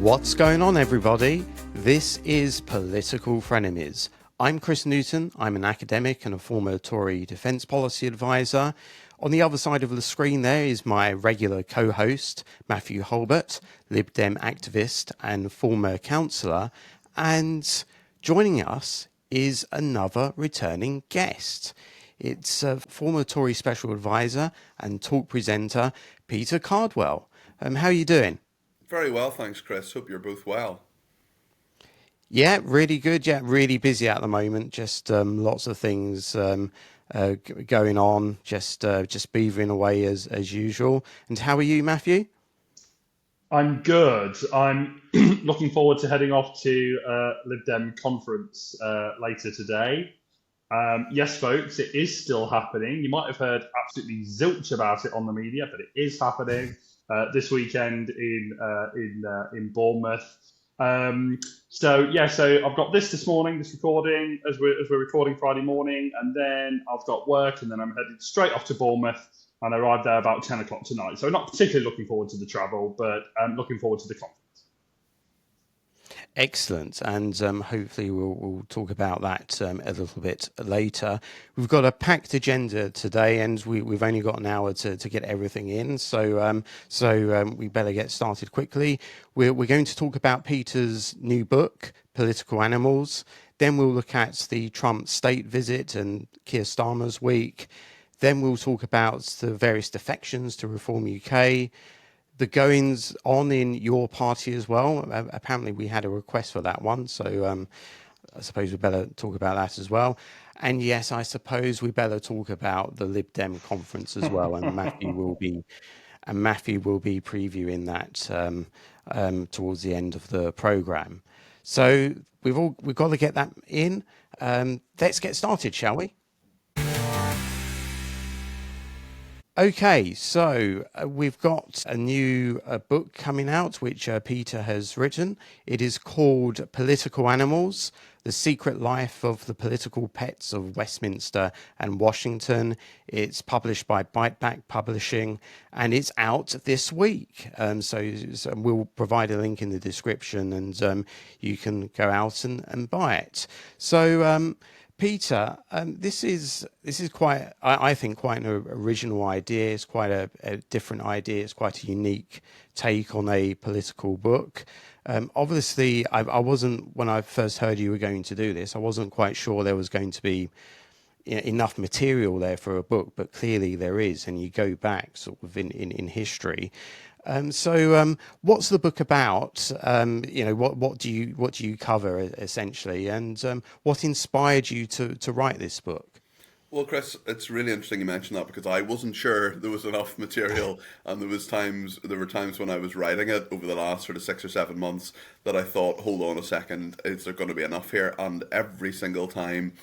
What's going on, everybody? This is Political Frenemies. I'm Chris Newton. I'm an academic and a former Tory defence policy advisor. On the other side of the screen there is my regular co-host, Mathew Hulbert, Lib Dem activist and former councillor. And joining us is another returning guest. It's former Tory special advisor and talk presenter, Peter Cardwell. How are you doing? Very well, thanks, Chris. Hope you're both well. Yeah, really good. Yeah, really busy at the moment. Just lots of things going on. Just beavering away as usual. And how are you, Mathew? I'm good. I'm looking forward to heading off to Lib Dem Conference later today. Yes, folks, it is still happening. You might have heard absolutely zilch about it on the media, but it is happening this weekend in Bournemouth. So I've got this morning, this recording as we're recording Friday morning, and then I've got work, and then I'm headed straight off to Bournemouth, and I arrive there about 10 o'clock tonight. So not particularly looking forward to the travel, but I'm looking forward to the conference. Excellent, and hopefully we'll talk about that a little bit later. We've got a packed agenda today, and we've only got an hour to get everything in, so we better get started quickly. We're going to talk about Peter's new book, Political Animals. Then we'll look at the Trump state visit and Keir Starmer's week. Then we'll talk about the various defections to Reform UK. The goings on in your party as well. Apparently we had a request for that one, so I suppose we better talk about that as well. And yes, I suppose we better talk about the Lib Dem Conference as well. And Mathew will be previewing that towards the end of the programme. So we've got to get that in. Let's get started, shall we? Okay, so we've got a new book coming out, which Peter has written. It is called Political Animals, The Secret Life of the Political Pets of Westminster and Washington. It's published by Biteback Publishing, and it's out this week. So we'll provide a link in the description, and you can go out and buy it. So Peter, this is quite, I think, quite an original idea. It's quite a different idea. It's quite a unique take on a political book. Obviously, I wasn't, when I first heard you were going to do this, I wasn't quite sure there was going to be enough material there for a book, but clearly there is, and you go back sort of in history. So what's the book about? What do you cover essentially, and what inspired you to write this book? Well, Chris, it's really interesting you mentioned that, because I wasn't sure there was enough material, and there were times when I was writing it over the last sort of 6 or 7 months that I thought, hold on a second, is there going to be enough here? And every single time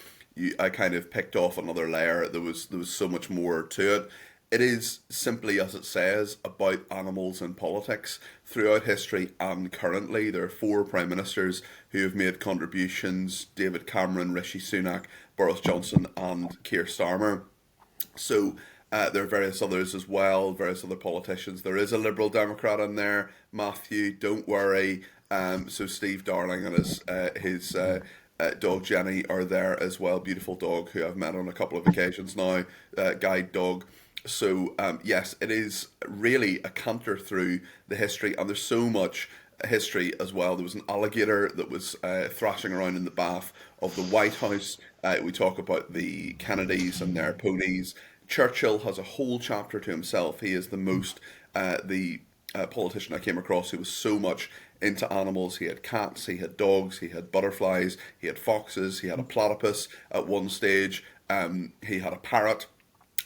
I kind of picked off another layer. There was so much more to it. It is simply, as it says, about animals in politics. Throughout history and currently, there are 4 prime ministers who have made contributions: David Cameron, Rishi Sunak, Boris Johnson and Keir Starmer. So there are various others as well, various other politicians. There is a Liberal Democrat in there, Mathew, don't worry. So Steve Darling and his dog Jenny are there as well. Beautiful dog who I've met on a couple of occasions now, guide dog. So yes, it is really a canter through the history, and there's so much history as well. There was an alligator that was thrashing around in the bath of the White House. We talk about the Kennedys and their ponies. Churchill has a whole chapter to himself. He is the politician I came across who was so much into animals. He had cats, he had dogs, he had butterflies, he had foxes, he had a platypus at one stage. He had a parrot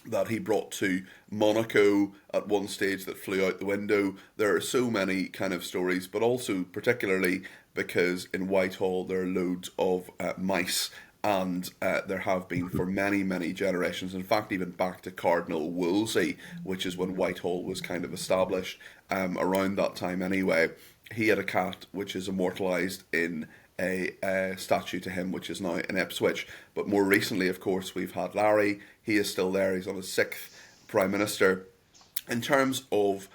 that he brought to Monaco at one stage that flew out the window. There are so many kind of stories, but also particularly because in Whitehall there are loads of mice, and there have been for many, many generations. In fact, even back to Cardinal Wolsey, which is when Whitehall was kind of established, around that time anyway. He had a cat which is immortalised in a statue to him, which is now in Ipswich. But more recently, of course, we've had Larry. He is still there. He's on his 6th Prime Minister. In terms of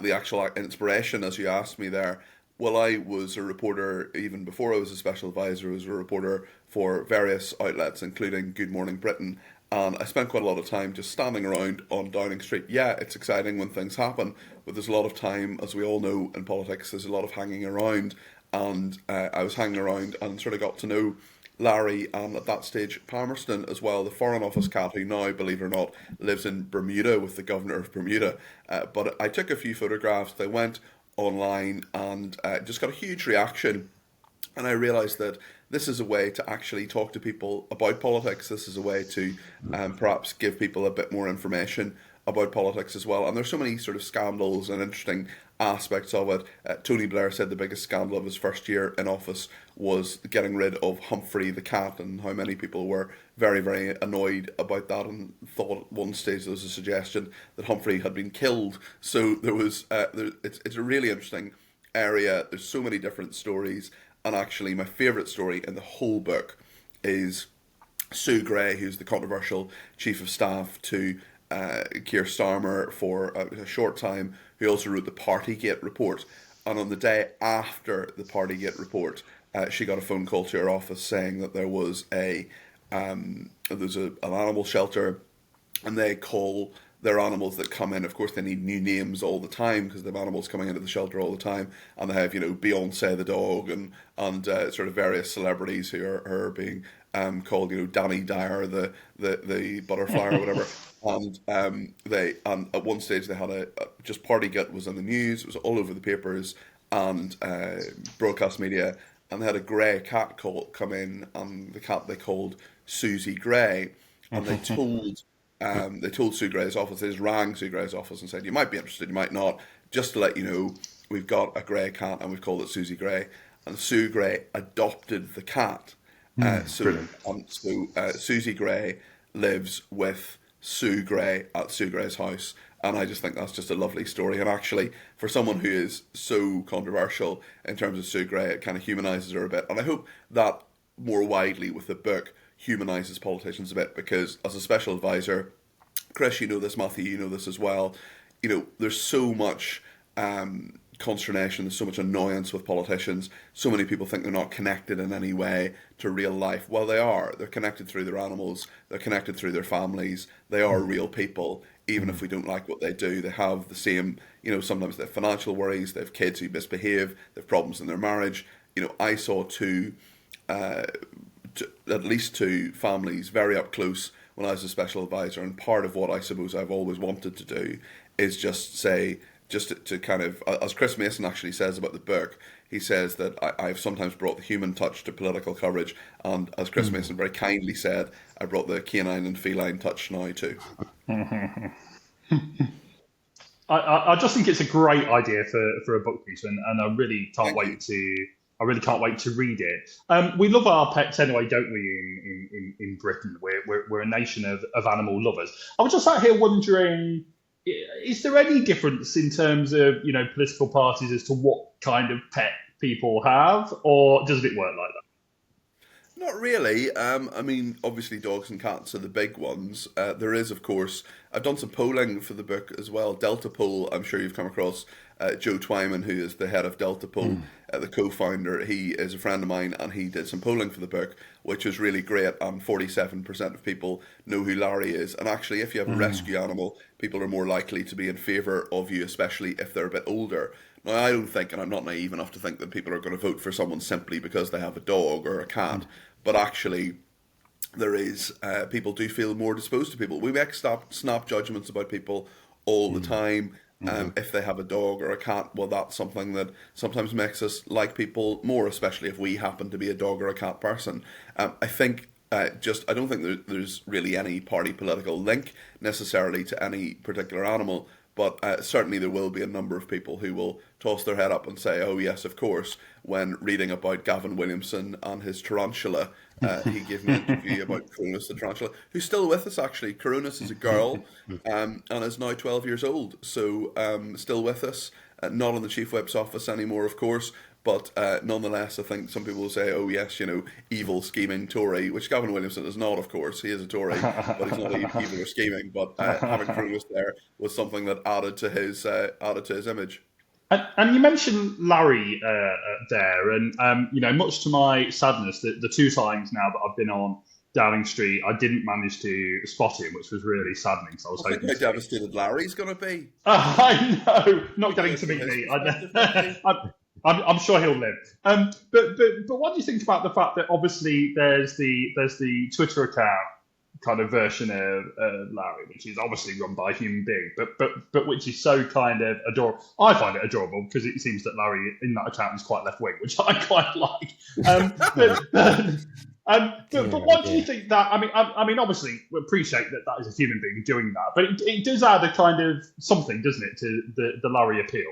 the actual inspiration, as you asked me there, Well, I was a reporter even before I was a special advisor. I was a reporter for various outlets, including Good Morning Britain. And I spent quite a lot of time just standing around on Downing Street. Yeah, it's exciting when things happen, but there's a lot of time, as we all know in politics, there's a lot of hanging around. And I was hanging around and sort of got to know Larry and at that stage Palmerston as well, the Foreign Office cat who now, believe it or not, lives in Bermuda with the governor of Bermuda. But I took a few photographs. They went online and just got a huge reaction. And I realised that this is a way to actually talk to people about politics. This is a way to perhaps give people a bit more information about politics as well. And there's so many sort of scandals and interesting aspects of it. Tony Blair said the biggest scandal of his first year in office was getting rid of Humphrey the cat, and how many people were very, very annoyed about that and thought at one stage there was a suggestion that Humphrey had been killed. So there was, it's a really interesting area. There's so many different stories. And actually, my favourite story in the whole book is Sue Gray, who's the controversial chief of staff to Keir Starmer for a short time, who also wrote the Partygate report. And on the day after the Partygate report, she got a phone call to her office saying that there was an animal shelter, and they call their animals that come in. Of course, they need new names all the time because they have animals coming into the shelter all the time, and they have, Beyonce the dog and sort of various celebrities who are being called, Danny Dyer the butterfly or whatever. And at one stage they had just Partygate was in the news. It was all over the papers and broadcast media, and they had a grey cat come in, and the cat they called Susie Gray, and they told Sue Gray's office. They just rang Sue Gray's office and said, "You might be interested, you might not. Just to let you know, we've got a grey cat and we've called it Susie Gray." And Sue Gray adopted the cat. Susie Gray lives with Sue Gray at Sue Gray's house. And I just think that's just a lovely story. And actually, for someone who is so controversial in terms of Sue Gray, it kind of humanises her a bit. And I hope that more widely with the book humanises politicians a bit, because as a special advisor, Chris, you know this, Mathew, you know this as well, there's so much consternation, there's so much annoyance with politicians. So many people think they're not connected in any way to real life. Well, they are. They're connected through their animals, they're connected through their families, they are real people. Even if we don't like what they do, they have the same, sometimes they have financial worries, they have kids who misbehave, they have problems in their marriage. I saw at least two families very up close when I was a special advisor, and part of what I suppose I've always wanted to do is just to kind of, as Chris Mason actually says about the book, he says that I've sometimes brought the human touch to political coverage, and as Chris Mason very kindly said, I brought the canine and feline touch now too. I just think it's a great idea for a book piece, and I really can't wait to read it. We love our pets anyway, don't we? In Britain, we're a nation of animal lovers. I was just out here wondering, is there any difference in terms of political parties as to what kind of pet people have, or does it work like that? Not really. I mean, obviously dogs and cats are the big ones. There is, of course, I've done some polling for the book as well. Delta Poll, I'm sure you've come across Joe Twyman, who is the head of Delta Poll, the co-founder. He is a friend of mine, and he did some polling for the book, which was really great. And 47% of people know who Larry is. And actually, if you have a rescue animal, people are more likely to be in favour of you, especially if they're a bit older. Now, I don't think, and I'm not naive enough to think that people are going to vote for someone simply because they have a dog or a cat, but actually there is, people do feel more disposed to people. We make snap judgments about people all the time. If they have a dog or a cat, well, that's something that sometimes makes us like people more, especially if we happen to be a dog or a cat person. I think I don't think there's really any party political link necessarily to any particular animal. But certainly there will be a number of people who will toss their head up and say, "Oh yes, of course," when reading about Gavin Williamson and his tarantula. He gave me an interview about Cronus the tarantula, who's still with us actually. Cronus is a girl and is now 12 years old, so still with us. Not in the Chief Whip's office anymore, of course, but nonetheless, I think some people will say, "Oh yes, evil, scheming Tory," which Gavin Williamson is not, of course. He is a Tory, but he's not evil or scheming. But having Cronus there was something that added to his image. And you mentioned Larry there, and much to my sadness, the two times now that I've been on Downing Street, I didn't manage to spot him, which was really saddening. So I was I think hoping how to. devastated Larry's going to be. I know, not getting to From meet his me. perspective, maybe. I'm sure he'll live. But what do you think about the fact that obviously there's the Twitter account kind of version of Larry, which is obviously run by a human being, but which is so kind of adorable. I find it adorable because it seems that Larry in that account is quite left wing, which I quite like. But what do you think that? I mean, obviously we appreciate that is a human being doing that, but it does add a kind of something, doesn't it, to the Larry appeal?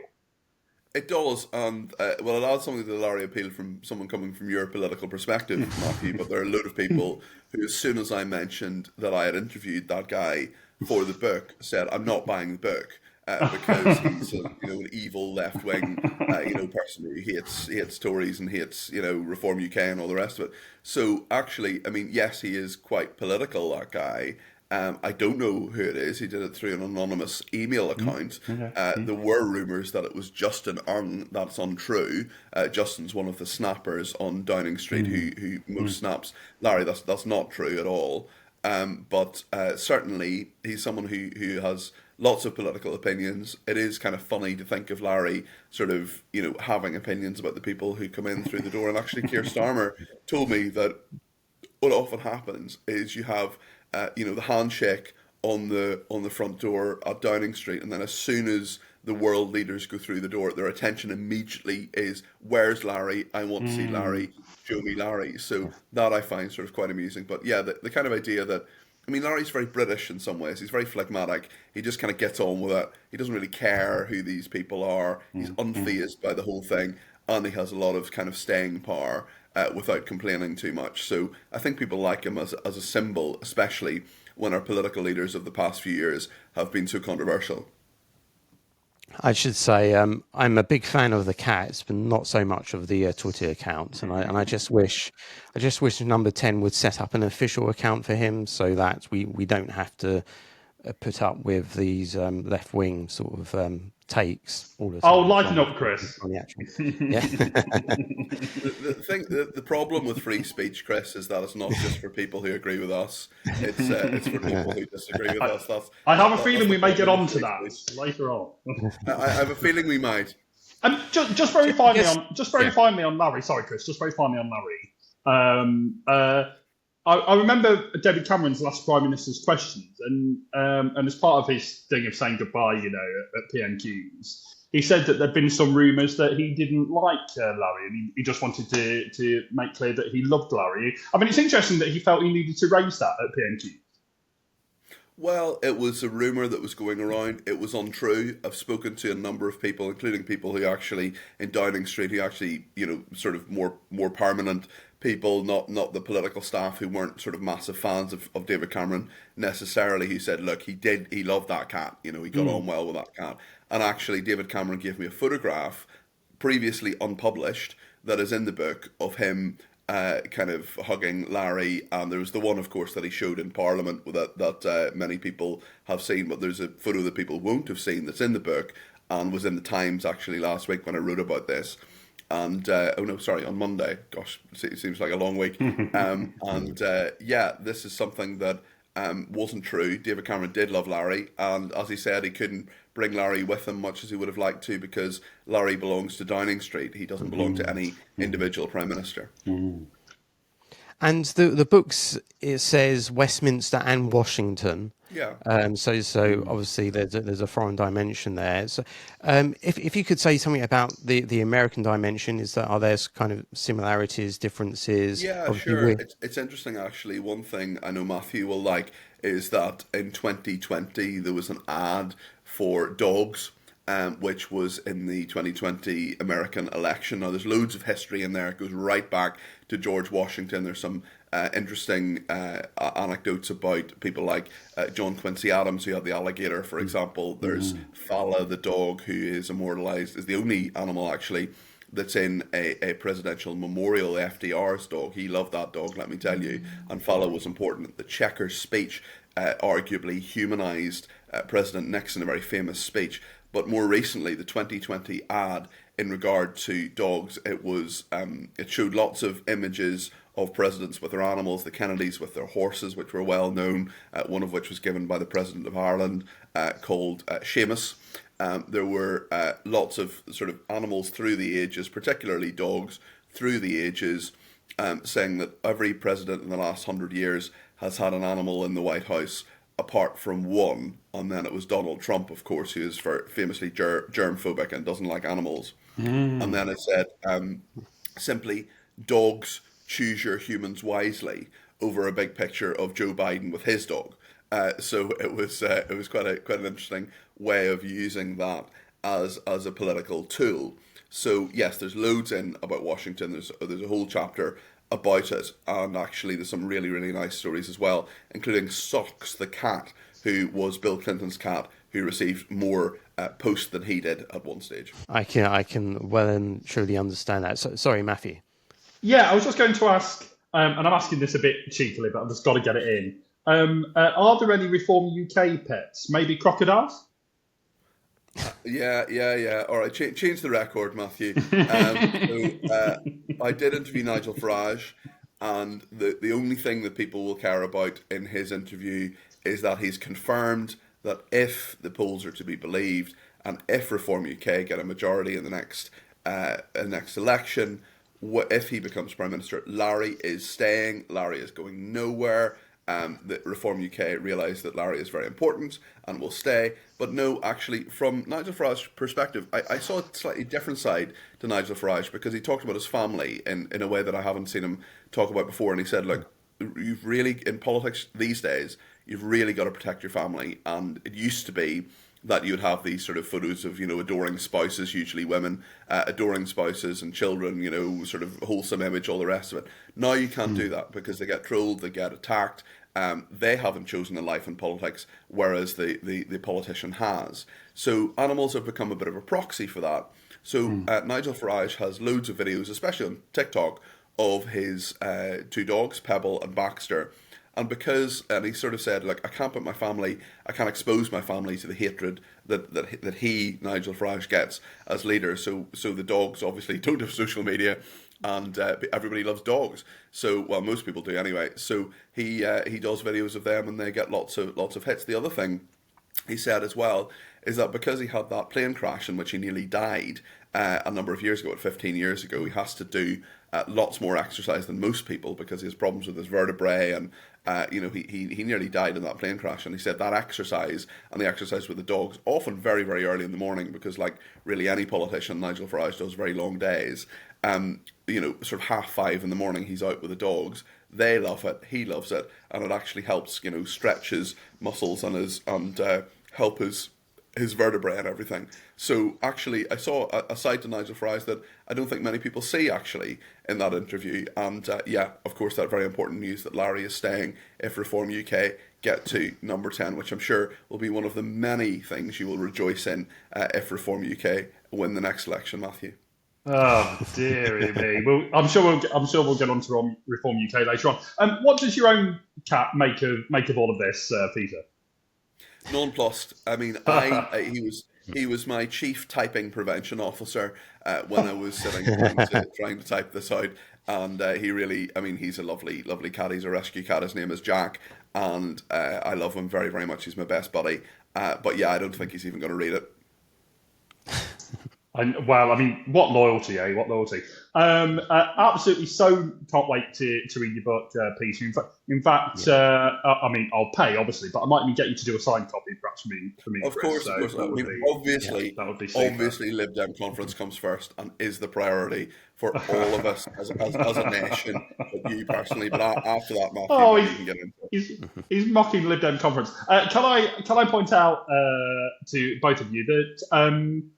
It does, and well, it adds something to the Larry appeal from someone coming from your political perspective, Matthew. But there are a load of people who, as soon as I mentioned that I had interviewed that guy for the book, said, "I'm not buying the book." Because he's an evil left wing person who hates Tories and hates Reform UK and all the rest of it. So actually, I mean, yes, he is quite political, that guy. I don't know who it is. He did it through an anonymous email account. There were rumours that it was Justin Arn. That's untrue. Justin's one of the snappers on Downing Street who most snaps. Larry, that's not true at all. But certainly he's someone who has lots of political opinions. It is kind of funny to think of Larry sort of, having opinions about the people who come in through the door. And actually, Keir Starmer told me that what often happens is you have, the handshake on the front door at Downing Street, and then as soon as the world leaders go through the door, their attention immediately is, "Where's Larry? I want to see Larry. Show me Larry." So that I find sort of quite amusing. But yeah, the kind of idea that, I mean, Larry's very British in some ways. He's very phlegmatic. He just kind of gets on with it. He doesn't really care who these people are. He's unfazed by the whole thing, and he has a lot of kind of staying power without complaining too much. So I think people like him as a symbol, especially when our political leaders of the past few years have been so controversial. I should say I'm a big fan of the cats, but not so much of the Twitter account. And I just wish Number 10 would set up an official account for him, so that we don't have to put up with these left wing sort of takes all the time. Oh, lighten up, Chris. On the actual, yeah. The problem with free speech, Chris, is that it's not just for people who agree with us. It's for people who disagree with us. I have a feeling we may get on to that later on. I have a feeling we might. And just very finally on Larry. Sorry, Chris. Just very finally on Larry. I remember David Cameron's last Prime Minister's questions, and as part of his thing of saying goodbye, at PNQs, he said that there'd been some rumours that he didn't like Larry, and he just wanted to make clear that he loved Larry. I mean, it's interesting that he felt he needed to raise that at PNQ. Well, it was a rumour that was going around. It was untrue. I've spoken to a number of people, including people who actually, in Downing Street, who actually, sort of more permanent people, not the political staff who weren't sort of massive fans of David Cameron necessarily, who said, look, he loved that cat. He got on well with that cat. And actually, David Cameron gave me a photograph, previously unpublished, that is in the book of him kind of hugging Larry, and there was the one, of course, that he showed in Parliament that many people have seen, but there's a photo that people won't have seen that's in the book and was in the Times actually last week when I wrote about this. And on Monday. Gosh, it seems like a long week. This is something that wasn't true. David Cameron did love Larry, and as he said, he couldn't bring Larry with him much as he would have liked to, because Larry belongs to Downing Street. He doesn't belong to any individual Prime Minister. And the books, it says Westminster and Washington. Yeah. So obviously there's a foreign dimension there. So if you could say something about the American dimension, are there kind of similarities, differences? Yeah, sure. It's interesting actually. One thing I know Mathew will like is that in 2020 there was an ad for dogs, which was in the 2020 American election. Now, there's loads of history in there. It goes right back to George Washington. There's some interesting anecdotes about people like John Quincy Adams, who had the alligator, for example. There's Fala, the dog, who is immortalized, is the only animal, actually, that's in a presidential memorial, FDR's dog. He loved that dog, let me tell you. And Fala was important. The Chequers speech arguably humanized President Nixon, a very famous speech. But more recently, the 2020 ad in regard to dogs, it showed lots of images of presidents with their animals, the Kennedys with their horses, which were well known, one of which was given by the President of Ireland, called Seamus. There were lots of sort of animals through the ages, particularly dogs through the ages, saying that every president in the last 100 years has had an animal in the White House, apart from one, and then it was Donald Trump, of course, who is famously germ-phobic and doesn't like animals. And then it said, simply, dogs choose your humans wisely, over a big picture of Joe Biden with his dog. So it was quite an interesting way of using that as a political tool. So yes, there's loads in about Washington. There's a whole chapter about it, and actually there's some really, really nice stories as well, including Socks the cat, who was Bill Clinton's cat, who received more posts than he did at one stage. I can well and truly understand that. So, sorry, Mathew. Yeah, I was just going to ask, and I'm asking this a bit cheekily, but I've just got to get it in. Are there any Reform UK pets? Maybe crocodiles? Yeah. All right, change the record, Mathew. I did interview Nigel Farage, and the only thing that people will care about in his interview is that he's confirmed that if the polls are to be believed, and if Reform UK get a majority in the next election, if he becomes Prime Minister, Larry is staying. Larry is going nowhere. The Reform UK realise that Larry is very important and will stay. But no, actually, from Nigel Farage's perspective, I saw a slightly different side to Nigel Farage, because he talked about his family in a way that I haven't seen him talk about before. And he said, look, you've really, in politics these days, you've really got to protect your family. And it used to be that you'd have these sort of photos of, adoring spouses, usually women, adoring spouses and children, sort of wholesome image, all the rest of it. Now you can't do that, because they get trolled, they get attacked. They haven't chosen a life in politics, whereas the politician has. So animals have become a bit of a proxy for that. So Nigel Farage has loads of videos, especially on TikTok, of his two dogs, Pebble and Baxter. And he sort of said, look, I can't expose my family to the hatred that he, Nigel Farage, gets as leader. So the dogs obviously don't have social media, and everybody loves dogs. So, well, most people do anyway. So he does videos of them, and they get lots of hits. The other thing he said as well is that because he had that plane crash in which he nearly died a number of years ago, 15 years ago, he has to do lots more exercise than most people, because he has problems with his vertebrae, and he nearly died in that plane crash. And he said that exercise and the exercise with the dogs, often very, very early in the morning, because like really any politician, Nigel Farage does very long days. Sort of 5:30 in the morning, he's out with the dogs. They love it. He loves it, and it actually helps, stretch his muscles and help his vertebrae and everything. So actually, I saw a side to Nigel Farage that I don't think many people see actually in that interview. And of course, that very important news that Larry is staying if Reform UK get to number 10, which I'm sure will be one of the many things you will rejoice in if Reform UK win the next election, Mathew. Oh dearie me! Well, I'm sure we'll get on to Reform UK later on. What does your own cat make of all of this, Peter? Nonplussed. I mean, he was my chief typing prevention officer when I was sitting trying to type this out, and he really, he's a lovely cat. He's a rescue cat. His name is Jack, and I love him very, very much. He's my best buddy. But yeah, I don't think he's even going to read it. What loyalty, eh? What loyalty. Absolutely so can't wait to read your book, Peter. In fact, I'll pay, obviously, but I might even get you to do a signed copy, perhaps, for me. Of course. Obviously, Lib Dem Conference comes first and is the priority for all of us as a nation, but you personally. But after that, Matthew, you can get into it. He's mocking Lib Dem Conference. Can I point out to both of you that I'm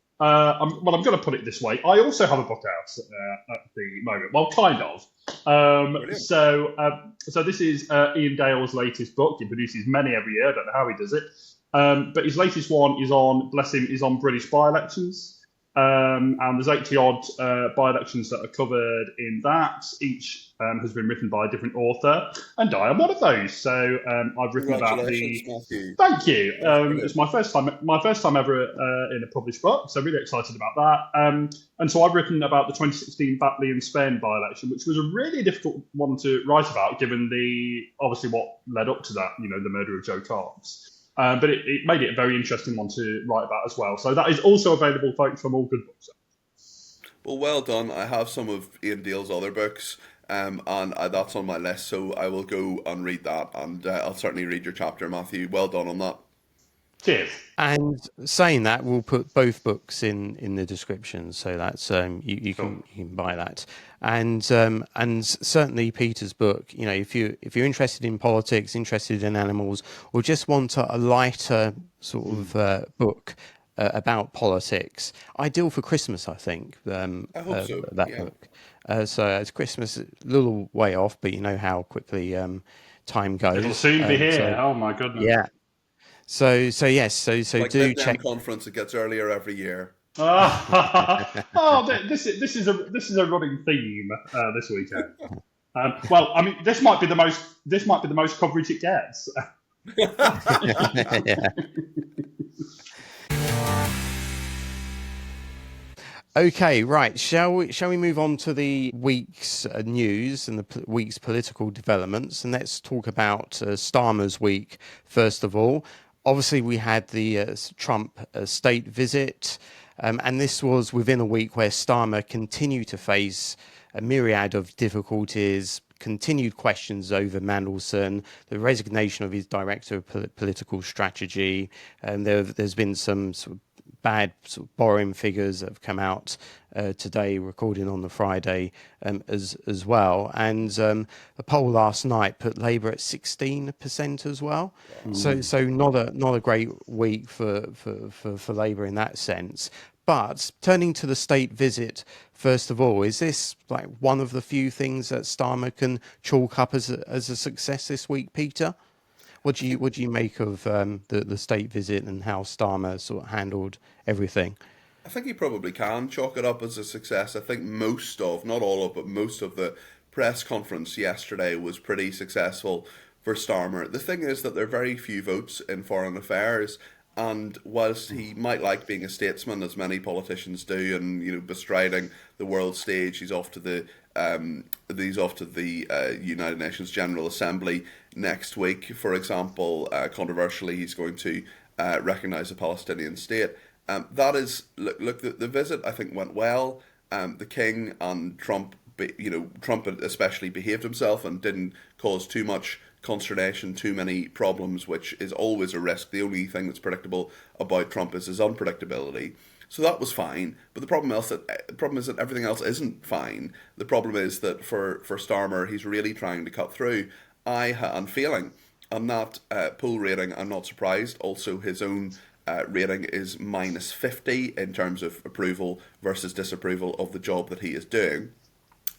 going to put it this way. I also have a book out at the moment. Well, kind of. So this is Ian Dale's latest book. He produces many every year. I don't know how he does it. But his latest one is on, bless him, is on British by-elections. And there's 80 odd by-elections that are covered in that. Each has been written by a different author, and I am one of those. So I've written about Congratulations, Matthew. Thank you. That's It's my first time ever in a published book, so really excited about that. And so I've written about the 2016 Batley and Spain by-election, which was a really difficult one to write about, given obviously what led up to that, the murder of Joe Cox. But it made it a very interesting one to write about as well. So that is also available, folks, from all good books. Well done. I have some of Ian Deal's other books, and that's on my list, so I will go and read that, and I'll certainly read your chapter, Matthew. Well done on that. Cheers. And saying that, we'll put both books in the description, so that's you can buy that. And certainly Peter's book. If you're interested in politics, interested in animals, or just want a lighter sort of book about politics, ideal for Christmas, I think. I hope so. That book. So it's Christmas, a little way off, but you know how quickly time goes. It'll soon be here. So, oh my goodness. Yeah. So yes, so like do Lib Dem check. Conference, it gets earlier every year. This is a running theme this weekend. Well, I mean, this might be the most coverage it gets. Yeah. Okay, right. Shall we move on to the week's news and the week's political developments, and let's talk about Starmer's week first of all. Obviously, we had the Trump state visit, and this was within a week where Starmer continued to face a myriad of difficulties, continued questions over Mandelson, the resignation of his director of political strategy, and there's been some sort of bad sort of borrowing figures that have come out today, recording on the Friday as well. And a poll last night put Labour at 16% as well. So not a great week for Labour in that sense. But turning to the state visit, first of all, is this like one of the few things that Starmer can chalk up as a success this week, Peter? What do you make of the state visit and how Starmer sort of handled everything? I think he probably can chalk it up as a success. I think most of, not all of, but most of the press conference yesterday was pretty successful for Starmer. The thing is that there are very few votes in foreign affairs, and whilst he might like being a statesman, as many politicians do, and bestriding the world stage, he's off to the United Nations General Assembly next week, for example. Controversially, he's going to recognise a Palestinian state. That is, look. The visit I think went well. The King and Trump, Trump especially behaved himself and didn't cause too much consternation, too many problems, which is always a risk. The only thing that's predictable about Trump is his unpredictability. So that was fine, but the problem is that everything else isn't fine. The problem is that for Starmer, he's really trying to cut through. I'm failing on that poll rating. I'm not surprised. Also, his own rating is minus 50 in terms of approval versus disapproval of the job that he is doing.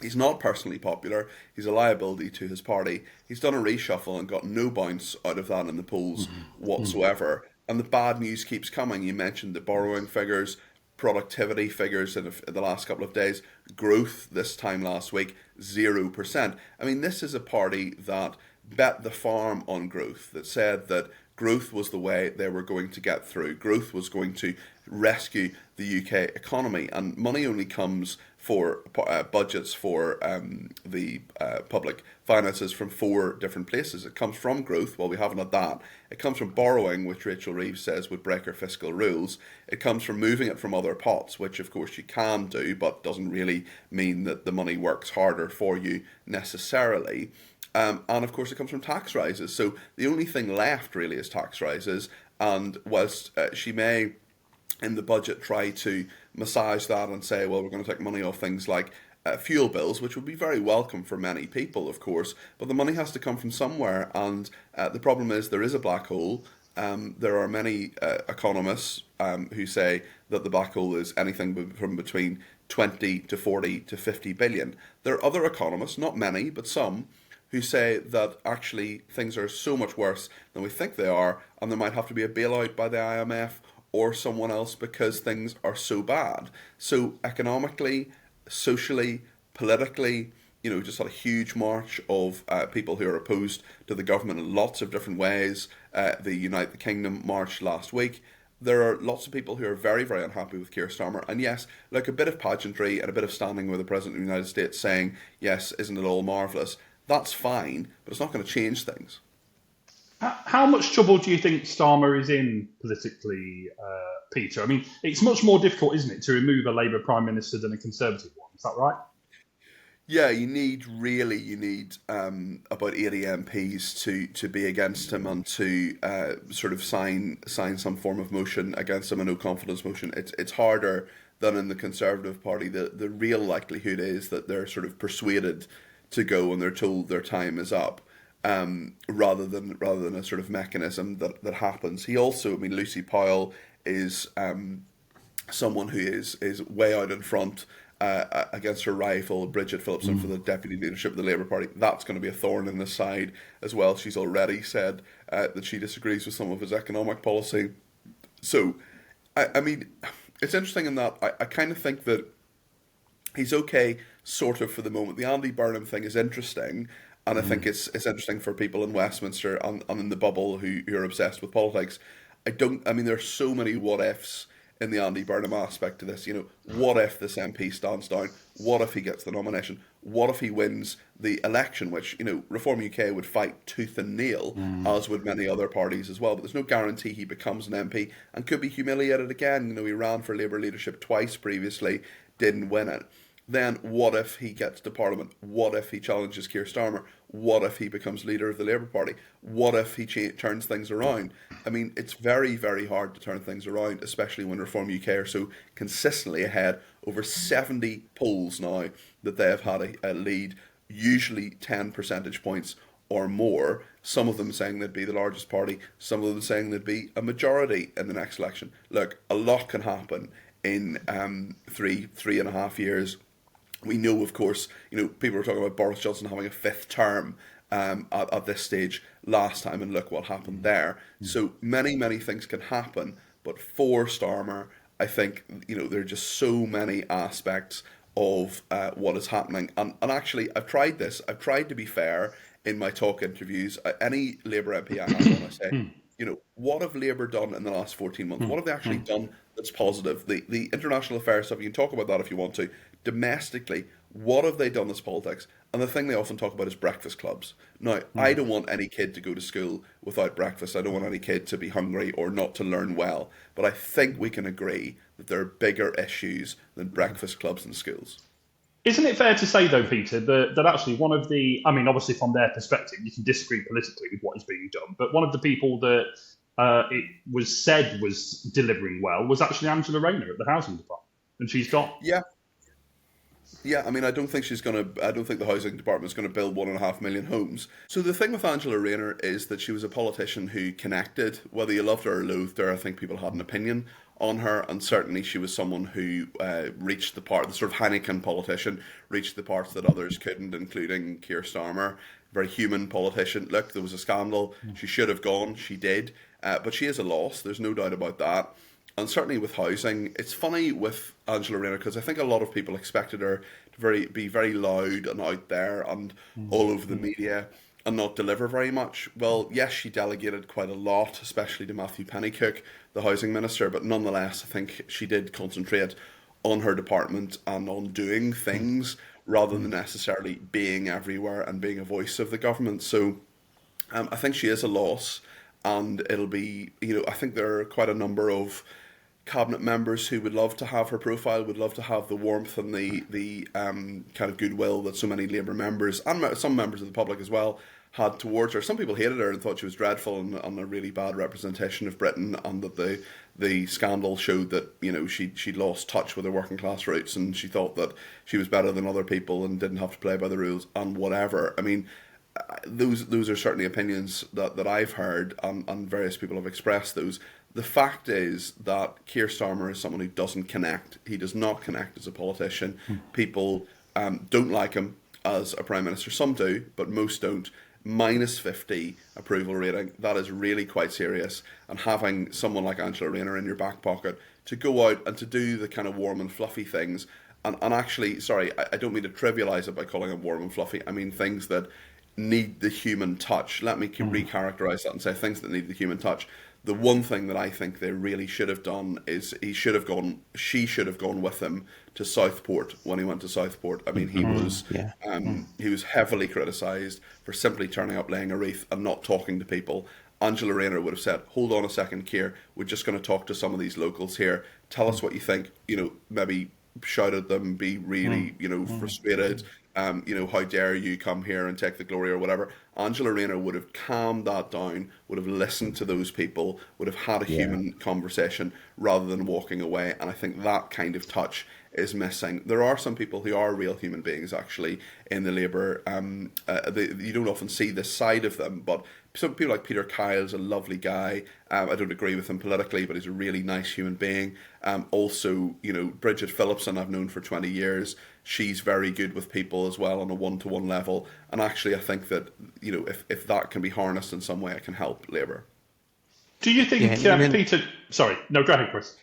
He's not personally popular. He's a liability to his party. He's done a reshuffle and got no bounce out of that in the polls whatsoever. And the bad news keeps coming. You mentioned the borrowing figures, productivity figures in the last couple of days. Growth this time last week, 0%. I mean, this is a party that bet the farm on growth, that said that growth was the way they were going to get through. Growth was going to rescue the UK economy, and money only comes for budgets for the public finances from 4 different places. It comes from growth. Well, we haven't had that. It comes from borrowing, which Rachel Reeves says would break our fiscal rules. It comes from moving it from other pots, which of course you can do, but doesn't really mean that the money works harder for you necessarily. And of course it comes from tax rises. So the only thing left really is tax rises. And whilst she may in the budget try to massage that and say, well, we're going to take money off things like fuel bills, which would be very welcome for many people, of course, but the money has to come from somewhere. And the problem is there is a black hole. There are many economists who say that the black hole is anything from between 20 to 40 to 50 billion. There are other economists, not many, but some, who say that actually things are so much worse than we think they are, and there might have to be a bailout by the IMF or someone else because things are so bad. So economically, socially, politically, just had a huge march of people who are opposed to the government in lots of different ways. The Unite the Kingdom march last week. There are lots of people who are very, very unhappy with Keir Starmer. And yes, like a bit of pageantry and a bit of standing with the President of the United States saying, yes, isn't it all marvellous? That's fine, but it's not going to change things. How much trouble do you think Starmer is in politically, Peter? I mean, it's much more difficult, isn't it, to remove a Labour Prime Minister than a Conservative one? Is that right? Yeah, you need about 80 MPs to be against him and to sort of sign some form of motion against him, a no confidence motion. It's harder than in the Conservative Party. The real likelihood is that they're sort of persuaded to go and they're told their time is up, rather than a sort of mechanism that happens. He also, I mean, Lucy Powell is someone who is way out in front against her rival Bridget Phillipson for the deputy leadership of the Labour Party. That's going to be a thorn in the side as well. She's already said that she disagrees with some of his economic policy. So, I mean, it's interesting in that I kind of think that he's okay, sort of, for the moment. The Andy Burnham thing is interesting, and I think it's interesting for people in Westminster and in the bubble who are obsessed with politics. I mean, there are so many what-ifs in the Andy Burnham aspect to this. What if this MP stands down? What if he gets the nomination? What if he wins the election, which, Reform UK would fight tooth and nail, as would many other parties as well. But there's no guarantee he becomes an MP and could be humiliated again. He ran for Labour leadership twice previously, didn't win it. Then what if he gets to Parliament? What if he challenges Keir Starmer? What if he becomes leader of the Labour Party? What if he turns things around? I mean, it's very, very hard to turn things around, especially when Reform UK are so consistently ahead. Over 70 polls now that they have had a lead, usually 10 percentage points or more. Some of them saying they'd be the largest party, some of them saying they'd be a majority in the next election. Look, a lot can happen in 3.5 years. We know, of course, people were talking about Boris Johnson having a fifth term at this stage last time, and look what happened there. So many, many things can happen, but for Starmer, I think, there are just so many aspects of what is happening. And actually, I've tried this. I've tried to be fair in my talk interviews. Any Labour MP I have on, I say, what have Labour done in the last 14 months? What have they actually done that's positive? The international affairs stuff, you can talk about that if you want to. Domestically, what have they done as politics? And the thing they often talk about is breakfast clubs. Now, I don't want any kid to go to school without breakfast. I don't want any kid to be hungry or not to learn well. But I think we can agree that there are bigger issues than breakfast clubs in schools. Isn't it fair to say, though, Peter, that actually one of the, I mean, obviously from their perspective, you can disagree politically with what is being done, but one of the people that it was said was delivering well was actually Angela Rayner at the Housing Department. And she's got... Yeah, I mean, I don't think the housing department is going to build 1.5 million homes. So the thing with Angela Rayner is that she was a politician who connected. Whether you loved her or loathed her, I think people had an opinion on her, and certainly she was someone who reached the sort of Heineken politician, reached the parts that others couldn't, including Keir Starmer. Very human politician. Look, there was a scandal. She should have gone. She did. But she is a loss. There's no doubt about that. And certainly with housing, it's funny with Angela Rayner because I think a lot of people expected her to be very loud and out there and all over the media and not deliver very much. Well, yes, she delegated quite a lot, especially to Matthew Pennycook, the housing minister, but nonetheless, I think she did concentrate on her department and on doing things rather than necessarily being everywhere and being a voice of the government. So I think she is a loss, and it'll be, I think there are quite a number of cabinet members who would love to have her profile, would love to have the warmth and the kind of goodwill that so many Labour members and some members of the public as well had towards her. Some people hated her and thought she was dreadful and a really bad representation of Britain, and that the scandal showed that she'd lost touch with her working class roots, and she thought that she was better than other people and didn't have to play by the rules and whatever. I mean, those are certainly opinions that I've heard, and various people have expressed those. The fact is that Keir Starmer is someone who doesn't connect. He does not connect as a politician. People don't like him as a Prime Minister. Some do, but most don't. minus 50 approval rating. That is really quite serious. And having someone like Angela Rayner in your back pocket to go out and to do the kind of warm and fluffy things, and actually, sorry, I don't mean to trivialise it by calling it warm and fluffy. I mean things that need the human touch. Let me recharacterise that and say things that need the human touch. The one thing that I think they really should have done is she should have gone with him to Southport when he went to Southport. I mean, he was heavily criticised for simply turning up, laying a wreath and not talking to people. Angela Rayner would have said, hold on a second, Keir, we're just going to talk to some of these locals here. Tell us what you think. Maybe shout at them, be really, frustrated. How dare you come here and take the glory or whatever. Angela Rayner would have calmed that down, would have listened to those people, would have had a human conversation rather than walking away. And I think that kind of touch is missing. There are some people who are real human beings actually in the Labour. You don't often see this side of them, but some people like Peter Kyle's a lovely guy. I don't agree with him politically, but he's a really nice human being. Also, Bridget Phillipson I've known for 20 years. She's very good with people as well on a one-to-one level. And actually, I think that, if that can be harnessed in some way, it can help Labour. Do you think, Peter... Sorry, no, go ahead, Chris.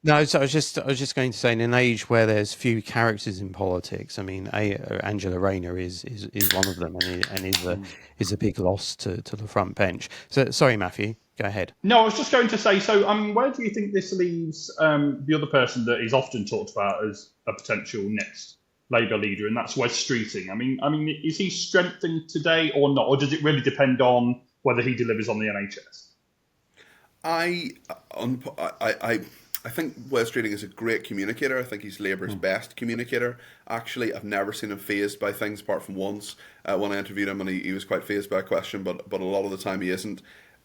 No, so I was just going to say, in an age where there's few characters in politics, I mean, Angela Rayner is one of them, and is a big loss to the front bench. So, sorry, Mathew, go ahead. No, I was just going to say, so where do you think this leaves the other person that is often talked about as a potential next Labour leader, and that's Wes Streeting? I mean, is he strengthened today or not, or does it really depend on whether he delivers on the NHS? I think Wes Streeting is a great communicator. I think he's Labour's best communicator. Actually, I've never seen him fazed by things apart from once when I interviewed him, and he was quite fazed by a question, but a lot of the time he isn't.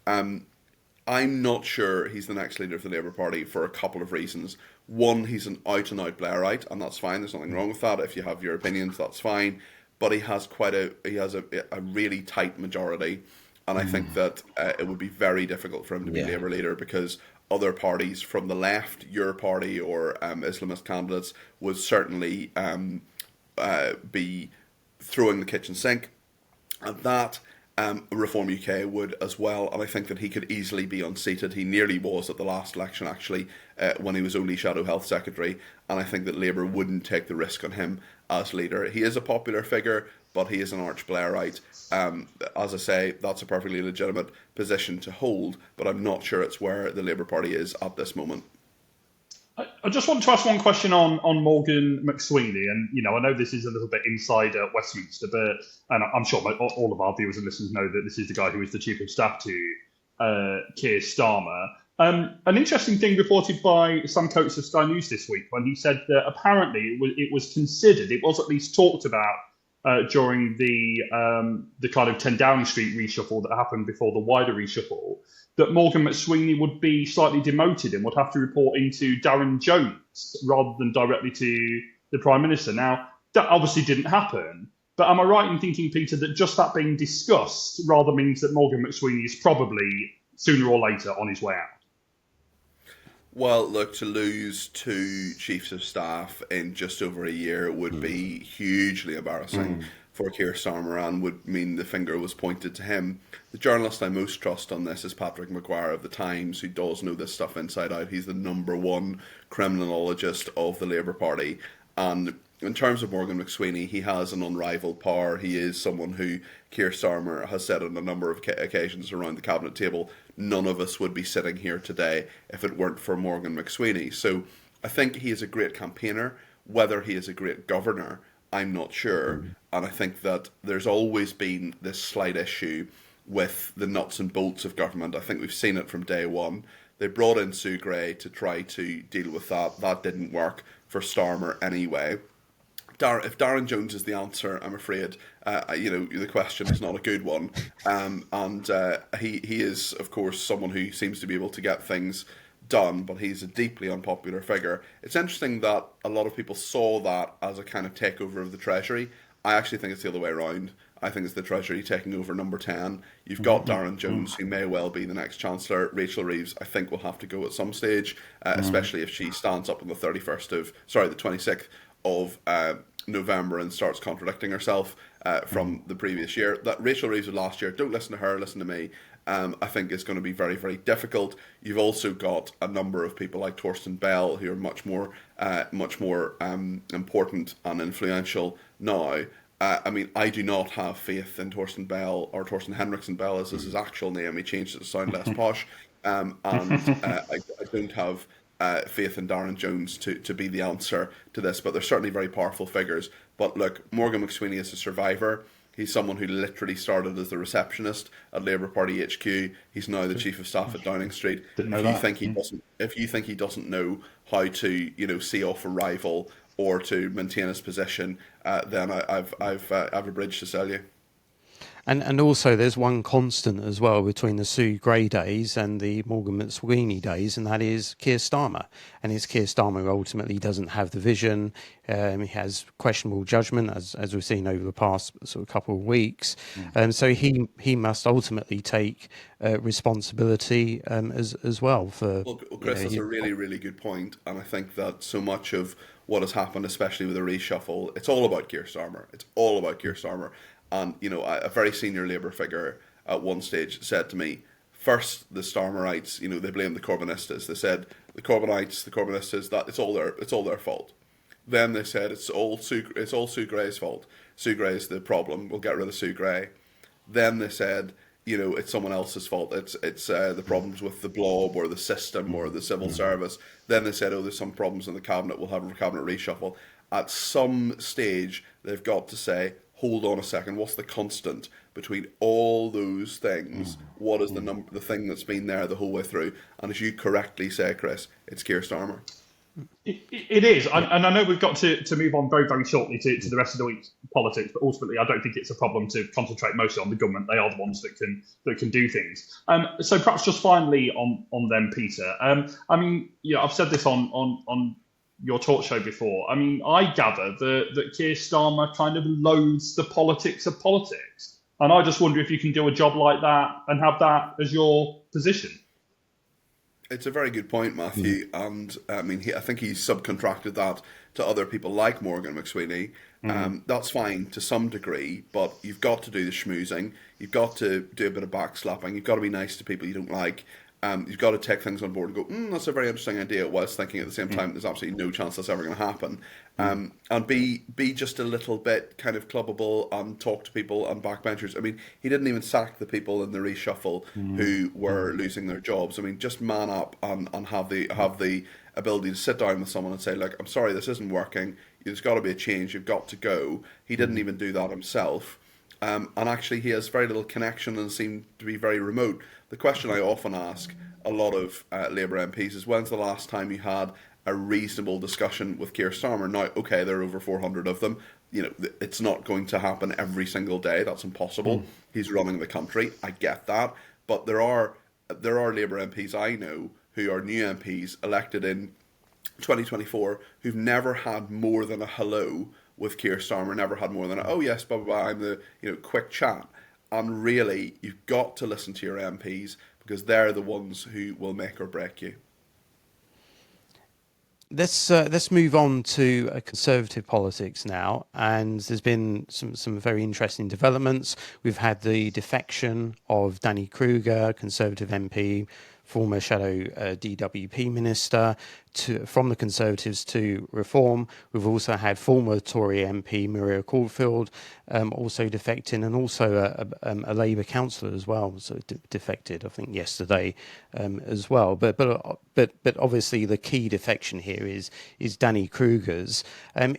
I'm not sure he's the next leader of the Labour Party for a couple of reasons. One, he's an out-and-out Blairite, and that's fine. There's nothing wrong with that. If you have your opinions, that's fine. But he has a really tight majority, and I think that it would be very difficult for him to be Labour leader, because other parties from the left, your party or Islamist candidates, would certainly be throwing the kitchen sink. And that Reform UK would as well. And I think that he could easily be unseated. He nearly was at the last election, actually, when he was only Shadow Health Secretary. And I think that Labour wouldn't take the risk on him as leader. He is a popular figure, but he is an arch Blairite. As I say, that's a perfectly legitimate position to hold, but I'm not sure it's where the Labour Party is at this moment. I just want to ask one question on Morgan McSweeney, and I know this is a little bit inside Westminster, but and I'm sure all of our viewers and listeners know that this is the guy who is the Chief of Staff to Keir Starmer. An interesting thing reported by Sam Coates of Sky News this week, when he said that apparently it was considered, it was at least talked about during the kind of 10 Downing Street reshuffle that happened before the wider reshuffle, that Morgan McSweeney would be slightly demoted and would have to report into Darren Jones rather than directly to the Prime Minister. Now, that obviously didn't happen, but am I right in thinking, Peter, that just that being discussed rather means that Morgan McSweeney is probably sooner or later on his way out? Well, look, to lose 2 chiefs of staff in just over a year would be hugely embarrassing for Keir Starmer, and would mean the finger was pointed to him. The journalist I most trust on this is Patrick Maguire of The Times, who does know this stuff inside out. He's the #1 criminologist of the Labour Party. And in terms of Morgan McSweeney, he has an unrivalled power. He is someone who Keir Starmer has said on a number of occasions around the cabinet table, none of us would be sitting here today if it weren't for Morgan McSweeney. So I think he is a great campaigner. Whether he is a great governor, I'm not sure. And I think that there's always been this slight issue with the nuts and bolts of government. I think we've seen it from day one. They brought in Sue Gray to try to deal with that. That didn't work for Starmer anyway. If Darren Jones is the answer, I'm afraid, the question is not a good one. He is, of course, someone who seems to be able to get things done, but he's a deeply unpopular figure. It's interesting that a lot of people saw that as a kind of takeover of the Treasury. I actually think it's the other way around. I think it's the Treasury taking over number 10. You've got Darren Jones, who may well be the next Chancellor. Rachel Reeves, I think, will have to go at some stage, especially if she stands up on the 26th of November and starts contradicting herself from the previous year. That Rachel Reeves of last year, don't listen to her, listen to me, I think is going to be very, very difficult. You've also got a number of people like Torsten Bell who are much more important and influential now. I mean, I do not have faith in Torsten Bell, or Torsten Henriksen Bell as is his actual name. He changed it to sound less posh. I don't have faith in Darren Jones to be the answer to this, but they're certainly very powerful figures. But look, Morgan McSweeney is a survivor. He's someone who literally started as the receptionist at Labour Party HQ. He's now the chief of staff at Downing Street. If you think he doesn't know how to, see off a rival or to maintain his position, then I've a bridge to sell you. And also there's one constant as well between the Sue Gray days and the Morgan McSweeney days, and that is Keir Starmer. And it's Keir Starmer who ultimately doesn't have the vision. He has questionable judgment, as we've seen over the past sort of couple of weeks. So he must ultimately take responsibility as well for. Well, Chris, that's a really, really good point. And I think that so much of what has happened, especially with the reshuffle, it's all about Keir Starmer. It's all about Keir Starmer. And, a very senior Labour figure at one stage said to me, first, the Starmerites, they blamed the Corbynistas. They said, the Corbynistas, that it's all their fault. Then they said, it's all Sue Gray's fault. Sue Gray's the problem. We'll get rid of Sue Gray. Then they said, it's someone else's fault. It's the problems with the blob or the system or the civil service. Then they said, there's some problems in the cabinet. We'll have a cabinet reshuffle. At some stage, they've got to say, hold on a second, what's the constant between all those things? What is the thing that's been there the whole way through? And as you correctly say, Chris, it's Keir Starmer. It is, and I know we've got to move on very, very shortly to the rest of the week's politics, but ultimately I don't think it's a problem to concentrate mostly on the government. They are the ones that can do things. So perhaps just finally on them, Peter. I've said this on your talk show before. I mean, I gather that Keir Starmer kind of loathes the politics of politics. And I just wonder if you can do a job like that and have that as your position. It's a very good point, Matthew. And I think he's subcontracted that to other people like Morgan McSweeney. That's fine to some degree, but you've got to do the schmoozing. You've got to do a bit of backslapping. You've got to be nice to people you don't like. You've got to take things on board and go, that's a very interesting idea, whilst thinking at the same time there's absolutely no chance that's ever going to happen. And be just a little bit kind of clubbable and talk to people and backbenchers. I mean, he didn't even sack the people in the reshuffle who were losing their jobs. I mean, just man up and have the ability to sit down with someone and say, look, I'm sorry, this isn't working. There's got to be a change. You've got to go. He didn't even do that himself. And actually, he has very little connection and seemed to be very remote. The question I often ask a lot of Labour MPs is, when's the last time you had a reasonable discussion with Keir Starmer? Now, okay, there are over 400 of them. It's not going to happen every single day. That's impossible. He's running the country. I get that. But there are Labour MPs I know who are new MPs elected in 2024 who've never had more than a hello with Keir Starmer, never had more than oh yes, blah blah blah, I'm the quick chat. And really, you've got to listen to your MPs because they're the ones who will make or break you. Let's move on to Conservative politics now, and there's been some very interesting developments. We've had the defection of Danny Kruger, Conservative MP, former shadow DWP minister, from the Conservatives to Reform. We've also had former Tory MP Maria Caulfield also defecting, and also a Labour councillor as well, so defected, I think, yesterday as well. But obviously the key defection here is Danny Kruger's.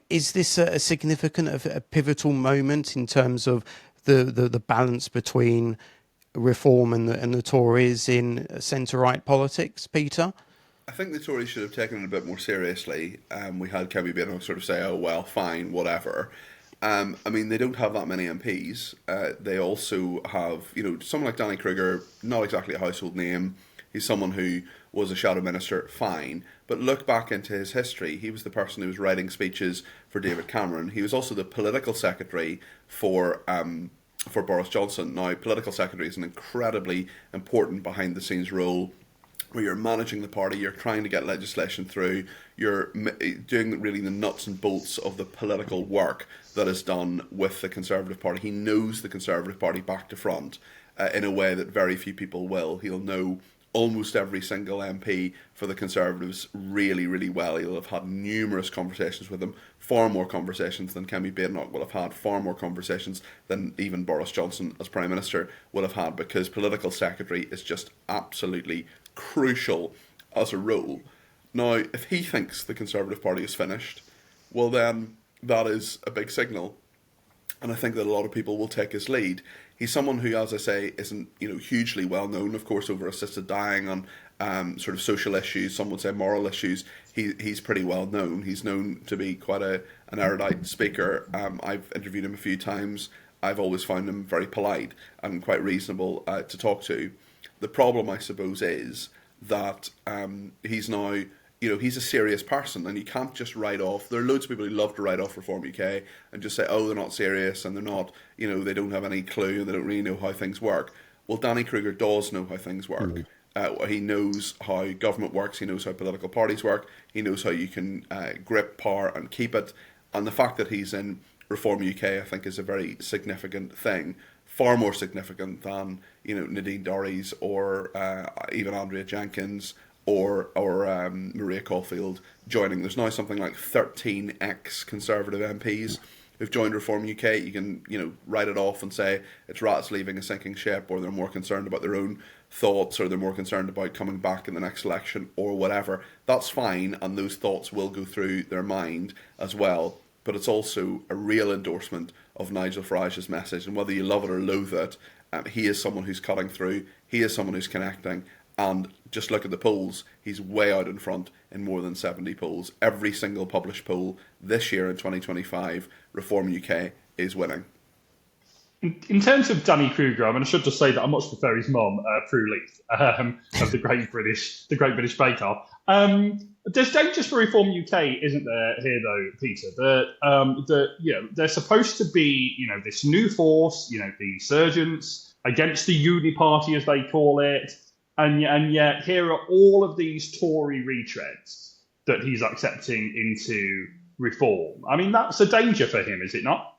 Is this a significant, a pivotal moment in terms of the balance between Reform and the Tories in centre-right politics, Peter? I think the Tories should have taken it a bit more seriously. We had Kevin Beano sort of say, oh, well, fine, whatever. They don't have that many MPs. They also have, someone like Danny Kruger, not exactly a household name. He's someone who was a shadow minister, fine. But look back into his history. He was the person who was writing speeches for David Cameron. He was also the political secretary for Boris Johnson. Now, political secretary is an incredibly important behind-the-scenes role where you're managing the party, you're trying to get legislation through, you're doing really the nuts and bolts of the political work that is done with the Conservative Party. He knows the Conservative Party back to front in a way that very few people will. He'll know almost every single MP for the Conservatives really, really well. He'll have had numerous conversations with them, far more conversations than Kemi Badenoch will have had, far more conversations than even Boris Johnson as Prime Minister will have had, because political secretary is just absolutely crucial as a role. Now, if he thinks the Conservative Party is finished, well then that is a big signal, and I think that a lot of people will take his lead. He's someone who, as I say, isn't hugely well known, of course, over assisted dying on sort of social issues, some would say moral issues. He's pretty well known. He's known to be quite an erudite speaker. I've interviewed him a few times. I've always found him very polite and quite reasonable to talk to. The problem, I suppose, is that he's now, he's a serious person, and you can't just write off. There are loads of people who love to write off Reform UK and just say, oh, they're not serious and they're not, they don't have any clue and they don't really know how things work. Well, Danny Kruger does know how things work. He knows how government works. He knows how political parties work. He knows how you can grip power and keep it. And the fact that he's in Reform UK, I think, is a very significant thing. Far more significant than Nadine Dorries or even Andrea Jenkins or Maria Caulfield joining. There's now something like 13 ex-Conservative MPs who've joined Reform UK. You can write it off and say it's rats leaving a sinking ship, or they're more concerned about their own thoughts, or they're more concerned about coming back in the next election, or whatever. That's fine, and those thoughts will go through their mind as well. But it's also a real endorsement of Nigel Farage's message, and whether you love it or loathe it, he is someone who's cutting through, he is someone who's connecting, and just look at the polls, he's way out in front in more than 70 polls. Every single published poll this year in 2025, Reform UK is winning. In terms of Danny Kruger, I should just say that I much prefer his mum, Prue Leith, of the Great British Bake Off. There's dangers for Reform UK, isn't there? Here, though, Peter, that they're supposed to be, this new force, the insurgents against the Uni Party, as they call it, and yet here are all of these Tory retreads that he's accepting into Reform. That's a danger for him, is it not?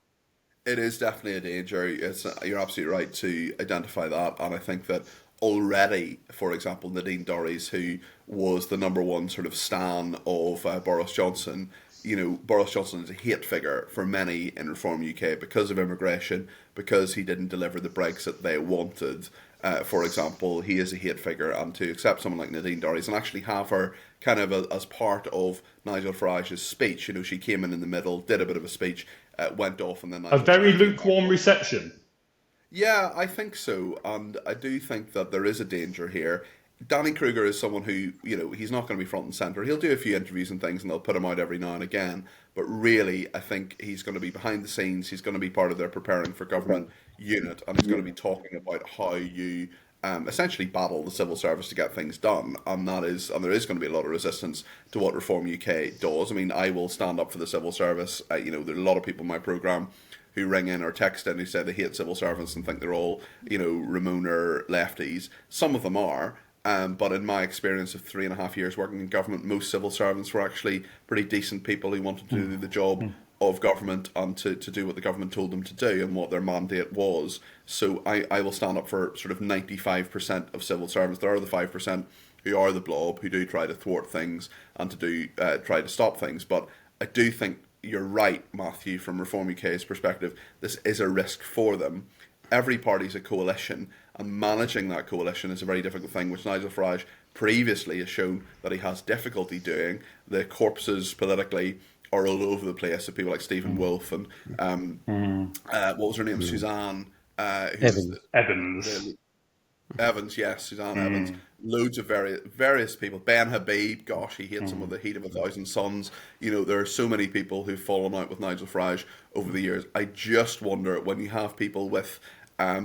It is definitely a danger. You're absolutely right to identify that, and I think that already, for example, Nadine Dorries, who was the number one sort of stan of Boris Johnson, Boris Johnson is a hate figure for many in Reform UK because of immigration, because he didn't deliver the Brexit they wanted. For example, he is a hate figure, and to accept someone like Nadine Dorries and actually have her kind of as part of Nigel Farage's speech, she came in the middle, did a bit of a speech, went off, and then Nigel a very Farage lukewarm reception. Yeah, I think so, and I do think that there is a danger here. Danny Kruger is someone who, he's not going to be front and centre. He'll do a few interviews and things, and they'll put him out every now and again. But really, I think he's going to be behind the scenes. He's going to be part of their preparing for government unit, and he's going to be talking about how you essentially battle the civil service to get things done. And there is going to be a lot of resistance to what Reform UK does. I will stand up for the civil service. There are a lot of people in my programme who ring in or text in who say they hate civil servants and think they're all, Ramoner lefties. Some of them are. But in my experience of 3.5 years working in government, most civil servants were actually pretty decent people who wanted to do the job of government and to do what the government told them to do and what their mandate was. So I will stand up for sort of 95% of civil servants. There are the 5% who are the blob, who do try to thwart things and to do try to stop things. But I do think you're right, Mathew, from Reform UK's perspective, this is a risk for them. Every party's a coalition, and managing that coalition is a very difficult thing, which Nigel Farage previously has shown that he has difficulty doing. The corpses politically are all over the place of people like Stephen Wolfe and what was her name? Suzanne Evans, yes, Suzanne Evans. Loads of various people. Ben Habib, gosh, he hates some of the heat of 1,000 suns. There are so many people who've fallen out with Nigel Farage over the years. I just wonder when you have people with, I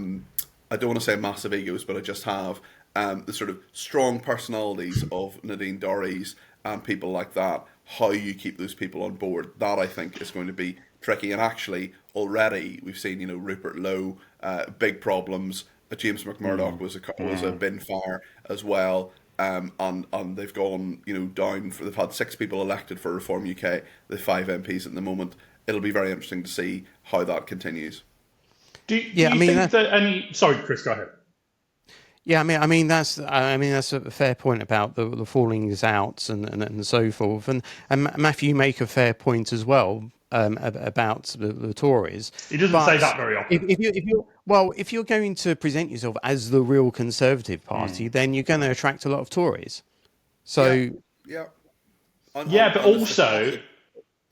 don't want to say massive egos, but I just have the sort of strong personalities of Nadine Dorries and people like that, how you keep those people on board. That, I think, is going to be tricky. And actually, already, we've seen, Rupert Lowe, big problems. James McMurdoch was a bin fire as well. and they've gone, down they've had 6 people elected for Reform UK, the 5 MPs at the moment. It'll be very interesting to see how that continues. Do you think that any? Sorry, Chris, go ahead. Yeah, I mean that's a fair point about the fallings out and so forth, and Matthew, you make a fair point as well about the Tories. He doesn't say that very often. If you're going to present yourself as the real Conservative Party, then you're going to attract a lot of Tories. So but also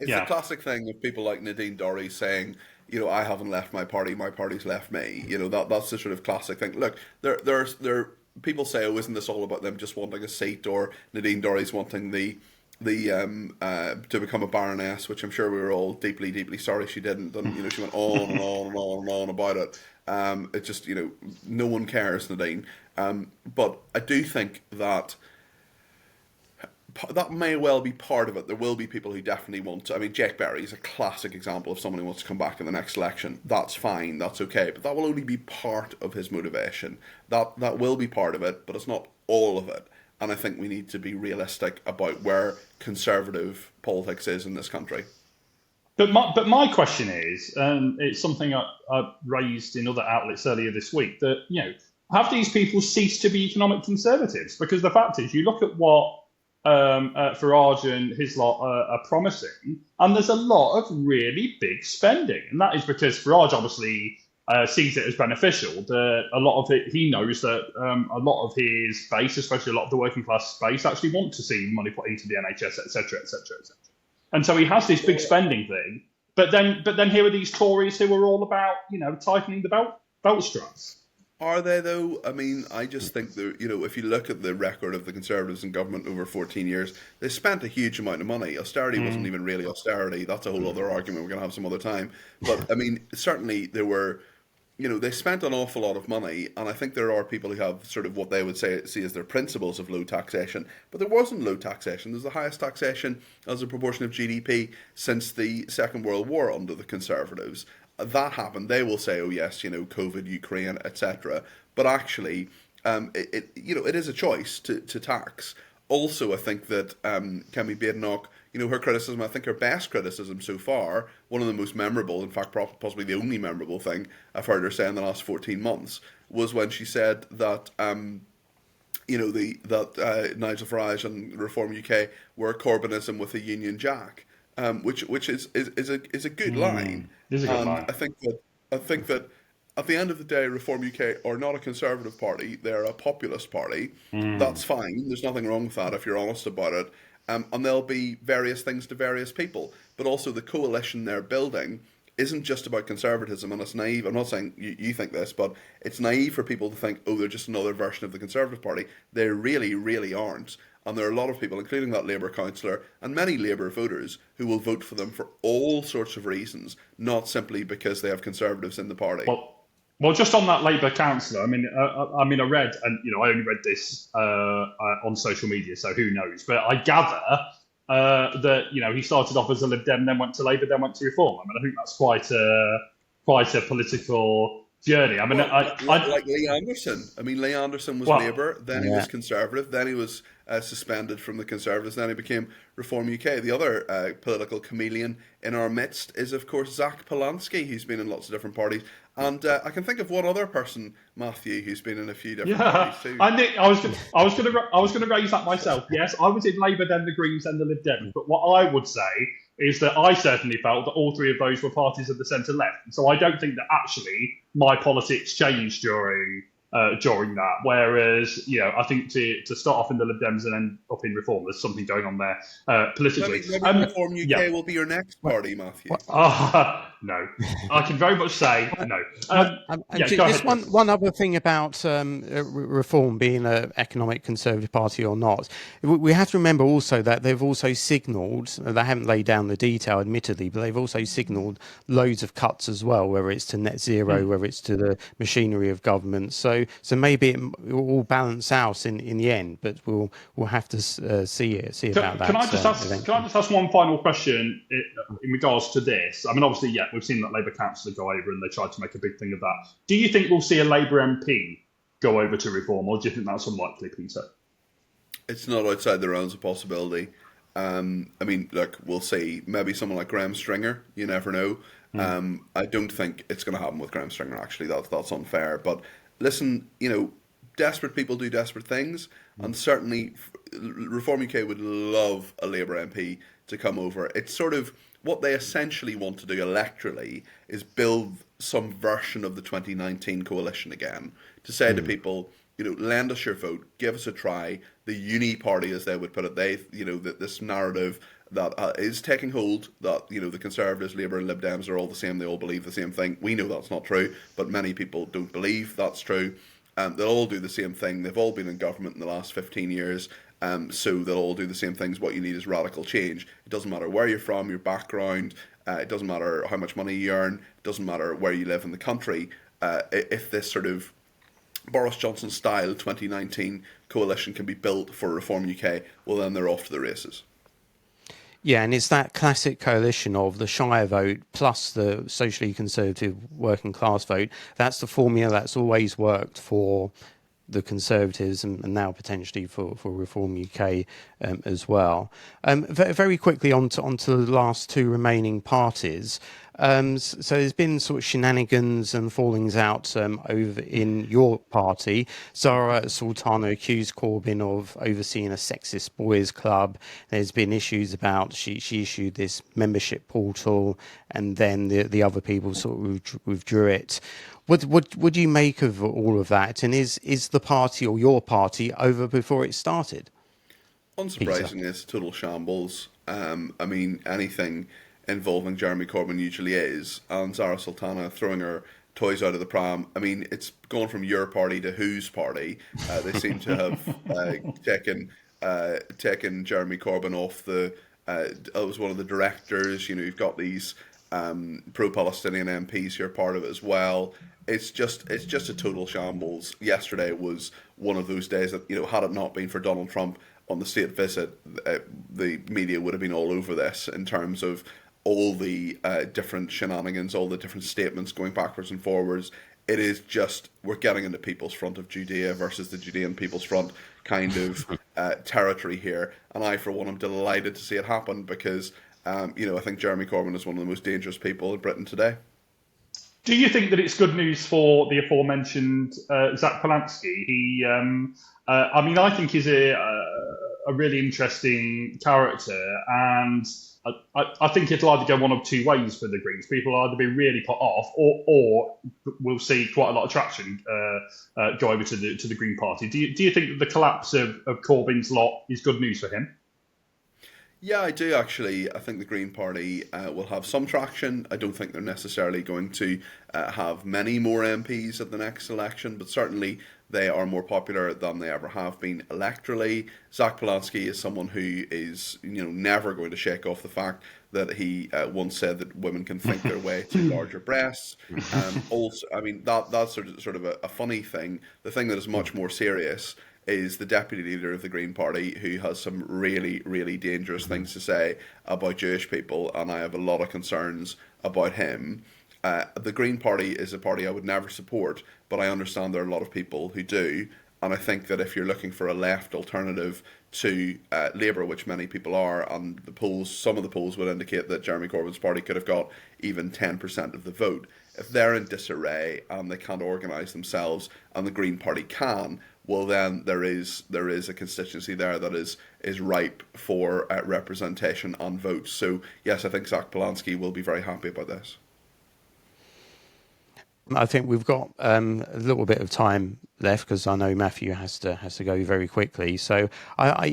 it's the classic thing of people like Nadine Dorries saying, I haven't left my party's left me. That's the sort of classic thing. Look, there people say, oh, isn't this all about them just wanting a seat, or Nadine Dorries wanting the to become a baroness, which I'm sure we were all deeply, deeply sorry she didn't. And she went on and on and on and on about it. It just, no one cares, Nadine. But I do think that may well be part of it. There will be people who definitely want to. I mean, Jake Berry is a classic example of someone who wants to come back in the next election. That's fine, that's okay, but that will only be part of his motivation. That will be part of it, but it's not all of it. And I think we need to be realistic about where Conservative politics is in this country. But my question is, it's something I raised in other outlets earlier this week, that have these people ceased to be economic conservatives? Because the fact is, you look at what Farage and his lot are promising, and there's a lot of really big spending, and that is because Farage obviously sees it as beneficial. That a lot of it, he knows that a lot of his base, especially a lot of the working class base, actually want to see money put into the NHS, etc., etc., etc. And so he has this big spending thing, but then here are these Tories who are all about tightening the belt straps. Are they though? I mean, I just think that, if you look at the record of the Conservatives in government over 14 years, they spent a huge amount of money. Austerity wasn't even really austerity. That's a whole other argument we're going to have some other time. But I mean, certainly there were, they spent an awful lot of money, and I think there are people who have sort of what they would see as their principles of low taxation. But there wasn't low taxation. There's the highest taxation as a proportion of GDP since the Second World War under the Conservatives. That happened. They will say, oh yes, COVID, Ukraine, etc. But actually, it is a choice to tax. Also, I think that Kemi Badenoch, her criticism, I think her best criticism so far, one of the most memorable, in fact, possibly the only memorable thing I've heard her say in the last 14 months, was when she said that Nigel Farage and Reform UK were Corbynism with a Union Jack. Which is a good line. It is a good line. I think that at the end of the day, Reform UK are not a Conservative party; they're a populist party. That's fine. There's nothing wrong with that if you're honest about it. And there'll be various things to various people, but also the coalition they're building isn't just about conservatism, and it's naive. I'm not saying you think this, but it's naive for people to think, oh, they're just another version of the Conservative Party. They really, really aren't. And there are a lot of people, including that Labour councillor and many Labour voters, who will vote for them for all sorts of reasons, not simply because they have Conservatives in the party. Well, just on that Labour councillor, I read, and I only read this on social media, so who knows? But I gather that he started off as a Lib Dem, then went to Labour, then went to Reform. I think that's quite a political journey. Like Lee Anderson. Lee Anderson was Labour, then he was Conservative, then he was suspended from the Conservatives, then he became Reform UK. The other political chameleon in our midst is, of course, Zach Polanski, who's been in lots of different parties. And I can think of one other person, Mathew, who's been in a few different parties too. I was going to raise that myself. Yes, I was in Labour, then the Greens, then the Lib Dems. But what I would say is that I certainly felt that all three of those were parties of the centre-left. So I don't think that actually my politics changed during that. Whereas, I think to start off in the Lib Dems and end up in Reform, there's something going on there politically. Maybe Reform UK will be your next party, Mathew. No, I can very much say no. Just one other thing about Reform being an economic Conservative party or not. We have to remember also that they've also signalled, they haven't laid down the detail admittedly, but they've also signalled loads of cuts as well, whether it's to net zero, whether it's to the machinery of government. So maybe it will all balance out in the end, but we'll have to see about that. Can I just ask one final question in regards to this? Obviously, we've seen that Labour councillor go over and they tried to make a big thing of that. Do you think we'll see a Labour MP go over to Reform, or do you think that's unlikely, Peter? It's not outside the realms of possibility. I mean, look, we'll see. Maybe someone like Graham Stringer. You never know. I don't think it's going to happen with Graham Stringer. Actually, that's unfair. But listen, desperate people do desperate things, and certainly Reform UK would love a Labour MP to come over. It's sort of what they essentially want to do electorally is build some version of the 2019 coalition again, to say to people, lend us your vote, give us a try. The uni party, as they would put it, that this narrative that is taking hold, that the Conservatives, Labour and Lib Dems are all the same, they all believe the same thing. We know that's not true, but many people don't believe that's true. They'll all do the same thing. They've all been in government in the last 15 years, so they'll all do the same things. What you need is radical change. It doesn't matter where you're from, your background, it doesn't matter how much money you earn, it doesn't matter where you live in the country. If this sort of Boris Johnson style 2019 coalition can be built for Reform UK, well then they're off to the races. Yeah, and it's that classic coalition of the Shire vote plus the socially conservative working class vote. That's the formula that's always worked for the Conservatives and now potentially for Reform UK as well. Very quickly on to the last two remaining parties. So there's been sort of shenanigans and fallings out over in your party. Zara Sultana accused Corbyn of overseeing a sexist boys' club. There's been issues about she issued this membership portal, and then the other people sort of withdrew it. What do you make of all of that? And is the party or your party over before it started? Unsurprisingly, it's total shambles. I mean, anything involving Jeremy Corbyn usually is, and Zara Sultana throwing her toys out of the pram. I mean, it's gone from your party to whose party. They seem to have taken Jeremy Corbyn off it was one of the directors. You've got these pro-Palestinian MPs who are part of it as well. It's just a total shambles. Yesterday was one of those days that, had it not been for Donald Trump on the state visit, the media would have been all over this in terms of all the different shenanigans, all the different statements going backwards and forwards. It is just, we're getting into People's Front of Judea versus the Judean People's Front kind of territory here. And I, for one, am delighted to see it happen because, I think Jeremy Corbyn is one of the most dangerous people in Britain today. Do you think that it's good news for the aforementioned Zach Polanski? He, I think he's a really interesting character, and I think it'll either go one of two ways for the Greens. People will either be really put off, or we'll see quite a lot of traction go over to the Green Party. Do you think that the collapse of Corbyn's lot is good news for him? Yeah, I do actually. I think the Green Party will have some traction. I don't think they're necessarily going to have many more MPs at the next election, but certainly they are more popular than they ever have been electorally. Zach Polanski is someone who is, never going to shake off the fact that he once said that women can think their way to larger breasts. Also, I mean, that's sort of a funny thing. The thing that is much more serious is the deputy leader of the Green Party, who has some really, really dangerous things to say about Jewish people, and I have a lot of concerns about him. The Green Party is a party I would never support, but I understand there are a lot of people who do, and I think that if you're looking for a left alternative to Labour, which many people are, and some of the polls would indicate that Jeremy Corbyn's party could have got even 10% of the vote. If they're in disarray and they can't organise themselves, and the Green Party can, well then there is a constituency there that is ripe for representation and votes. So yes, I think Zach Polanski will be very happy about this. I think we've got a little bit of time left because I know Mathew has to go very quickly. So I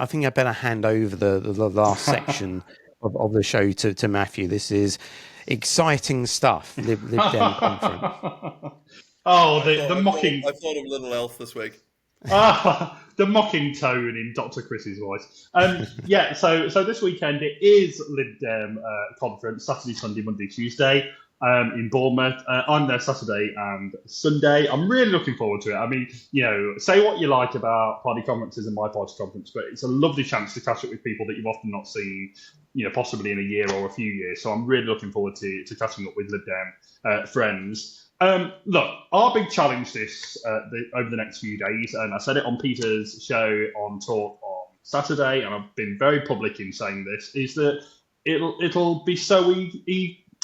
think I better hand over the last section of the show to Mathew. This is exciting stuff. Lib Dem Conference. Oh, the mocking! I thought of Little Elf this week. The mocking tone in Dr. Chris's voice. So this weekend it is Lib Dem Conference, Saturday, Sunday, Monday, Tuesday. in Bournemouth. I'm there Saturday and Sunday. I'm really looking forward to it. I mean, say what you like about party conferences and my party conference, but it's a lovely chance to catch up with people that you've often not seen, possibly in a year or a few years. So I'm really looking forward to catching up with Lib Dem friends. Look, our big challenge over the next few days, and I said it on Peter's show on Talk on Saturday, and I've been very public in saying this, is that it'll be so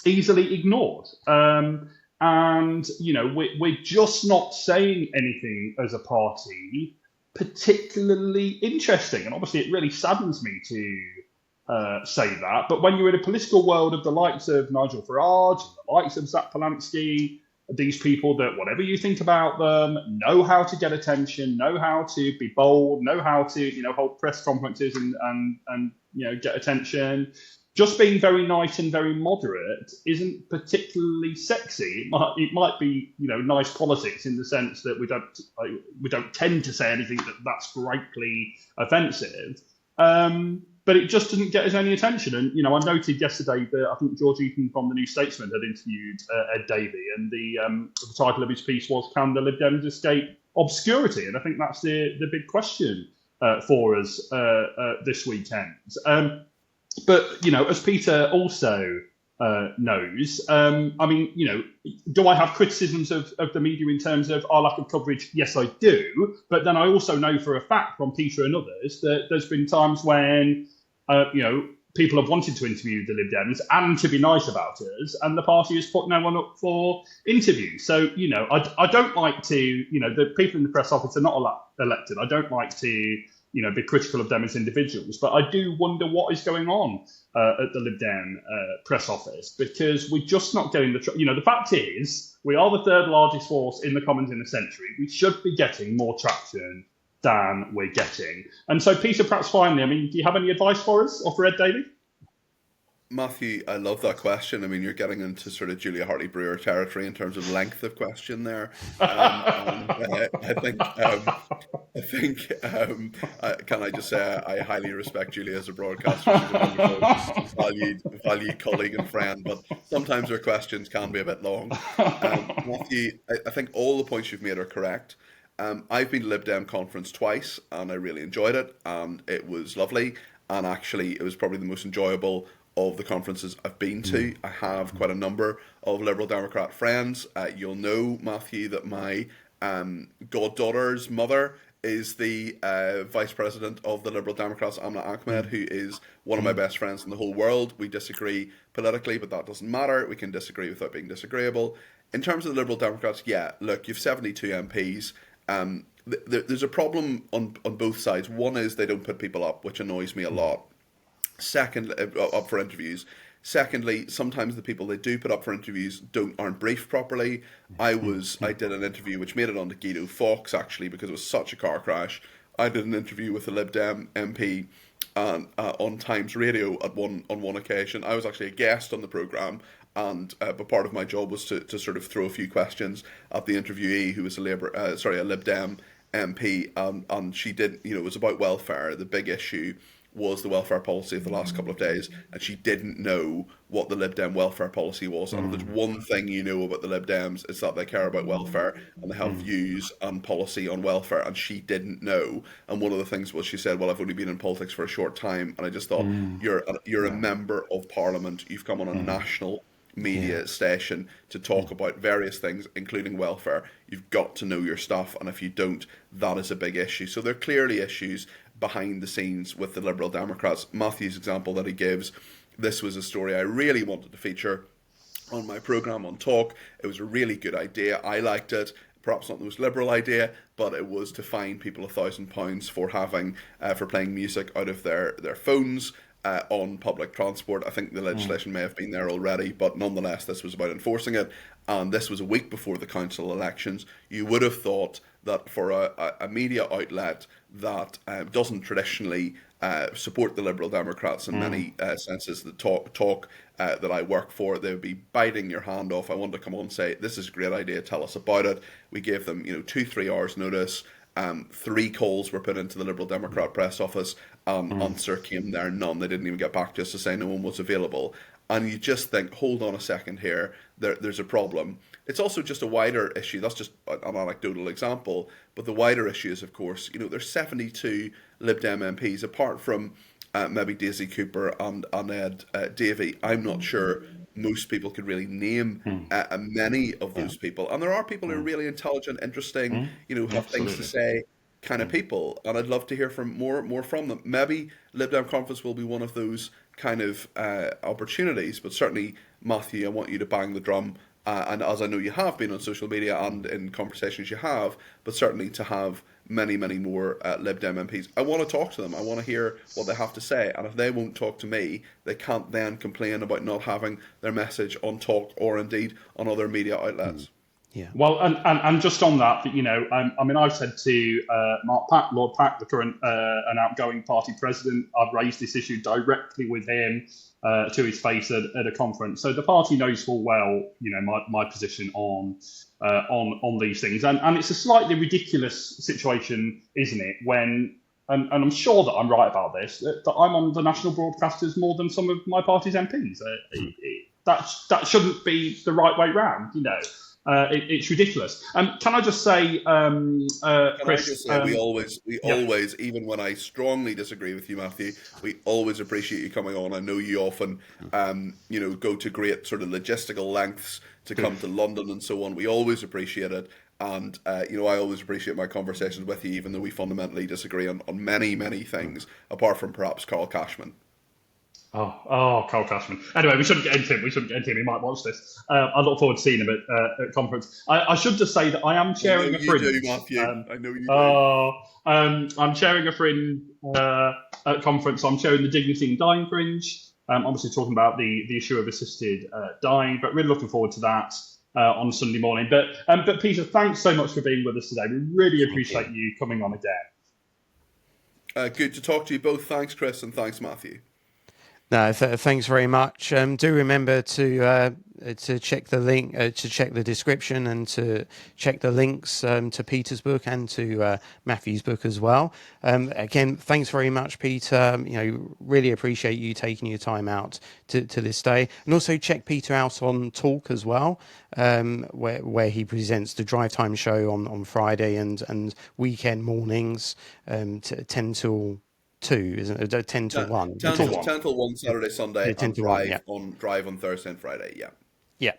easily ignored. And we're just not saying anything as a party particularly interesting. And obviously it really saddens me to say that. But when you're in a political world of the likes of Nigel Farage and the likes of Zach Polanski, these people that, whatever you think about them, know how to get attention, know how to be bold, know how to hold press conferences and get attention. Just being very nice and very moderate isn't particularly sexy. It might be nice politics in the sense that we don't tend to say anything that's greatly offensive. But it just doesn't get us any attention. And, I noted yesterday that I think George Eaton from The New Statesman had interviewed Ed Davey, and the title of his piece was, "Can the Lib Dems escape obscurity?" And I think that's the big question for us this weekend. But, as Peter also knows, do I have criticisms of the media in terms of our lack of coverage? Yes, I do. But then I also know for a fact from Peter and others that there's been times when, people have wanted to interview the Lib Dems and to be nice about us, and the party has put no one up for interviews. So, I don't like to, the people in the press office are not elected. I don't like to, be critical of them as individuals. But I do wonder what is going on at the Lib Dem press office, because we're just not getting the fact is, we are the third largest force in the Commons in a century. We should be getting more traction than we're getting. And so, Peter, perhaps finally, do you have any advice for us or for Ed Davey? Matthew, I love that question. You're getting into sort of Julia Hartley-Brewer territory in terms of length of question there. I think, can I just say I highly respect Julia as a broadcaster. She's a wonderful, valued colleague and friend, but sometimes her questions can be a bit long. Matthew, I think all the points you've made are correct. I've been to Lib Dem Conference twice, and I really enjoyed it, and it was lovely, and actually it was probably the most enjoyable of the conferences I've been to. I have quite a number of Liberal Democrat friends. You'll know, Matthew, that my goddaughter's mother is the Vice President of the Liberal Democrats, Amna Ahmed, who is one of my best friends in the whole world. We disagree politically, but that doesn't matter. We can disagree without being disagreeable. In terms of the Liberal Democrats, look, you've 72 MPs. There's a problem on both sides. One is they don't put people up, which annoys me a lot. Second, up for interviews. Secondly, sometimes the people they do put up for interviews aren't briefed properly. I did an interview which made it onto Guido Fawkes, actually, because it was such a car crash. I did an interview with a Lib Dem MP on Times Radio on one occasion. I was actually a guest on the programme, and but part of my job was to sort of throw a few questions at the interviewee, who was a Lib Dem MP, and she did. It was about welfare. The big issue was the welfare policy of the last couple of days, and she didn't know what the Lib Dem welfare policy was. And if there's one thing you know about the Lib Dems, it's that they care about welfare and they have views and policy on welfare, and she didn't know. And one of the things was, she said, well, I've only been in politics for a short time. And I just thought, you're a member of Parliament, you've come on a national media station to talk about various things, including welfare. You've got to know your stuff, and if you don't, that is a big issue. So there are clearly issues behind the scenes with the Liberal Democrats. Matthew's example that he gives, this was a story I really wanted to feature on my programme on Talk. It was a really good idea. I liked it. Perhaps not the most liberal idea, but it was to fine people £1,000 for having for playing music out of their phones on public transport. I think the legislation may have been there already, but nonetheless, this was about enforcing it. And this was a week before the council elections. You would have thought that for a media outlet that doesn't traditionally support the Liberal Democrats in many senses, the talk that I work for, they would be biting your hand off. I want to come on and say, this is a great idea, tell us about it. We gave them 2-3 hours notice. 3 calls were put into the Liberal Democrat press office. Answer came there, none. They didn't even get back to us to say no one was available. and you just think, hold on a second here, there's a problem. It's also just a wider issue. That's just an anecdotal example. But the wider issue is, of course, there's 72 Lib Dem MPs, apart from maybe Daisy Cooper and Ed Davey. I'm not sure most people could really name many of those people. And there are people who are really intelligent, interesting, have things to say kind of people. And I'd love to hear from more from them. Maybe Lib Dem Conference will be one of those kind of opportunities. But certainly, Mathew, I want you to bang the drum. And as I know you have been on social media and in conversations you have, but certainly to have many, many more Lib Dem MPs. I want to talk to them. I want to hear what they have to say. And if they won't talk to me, they can't then complain about not having their message on Talk or indeed on other media outlets. Yeah. Well, and just on that, I mean, I've said to Lord Pack, the current and outgoing party president, I've raised this issue directly with him to his face at a conference. So the party knows full well, my position on these things, and it's a slightly ridiculous situation, isn't it? When and I'm sure that I'm right about this, that I'm on the national broadcasters more than some of my party's MPs. That shouldn't be the right way round, It's ridiculous. Can I just say, Chris? We always, even when I strongly disagree with you, Mathew, we always appreciate you coming on. I know you often, go to great sort of logistical lengths to come to London and so on. We always appreciate it. And, I always appreciate my conversations with you, even though we fundamentally disagree on many, many things, apart from perhaps Carl Cashman. Oh, Carl Cashman. Anyway, we shouldn't get into him. He might watch this. I look forward to seeing him at conference. I should just say that I am chairing a fringe. You do, Mathew. I know you do. I'm chairing a fringe at conference. I'm chairing the Dignity in Dying fringe. Obviously talking about the issue of assisted dying, but really looking forward to that on Sunday morning. But Peter, thanks so much for being with us today. We really appreciate you coming on again. Good to talk to you both. Thanks, Chris, and thanks, Mathew. No, thanks very much. Do remember to check the link, to check the description, and to check the links to Peter's book and to Mathew's book as well. Again, thanks very much, Peter. Really appreciate you taking your time out to this day, and also check Peter out on Talk as well, where he presents the Drive Time show on Friday and weekend mornings, 10 till 2, isn't it? 10 to 1. 10 till 1 Saturday, Sunday, 10 and to Drive 1, yeah. on Drive on Thursday and Friday, yeah. Yeah.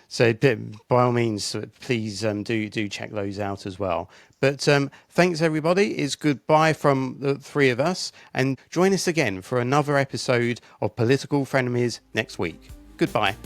So by all means, please do check those out as well. But thanks, everybody. It's goodbye from the three of us. And join us again for another episode of Political Frenemies next week. Goodbye.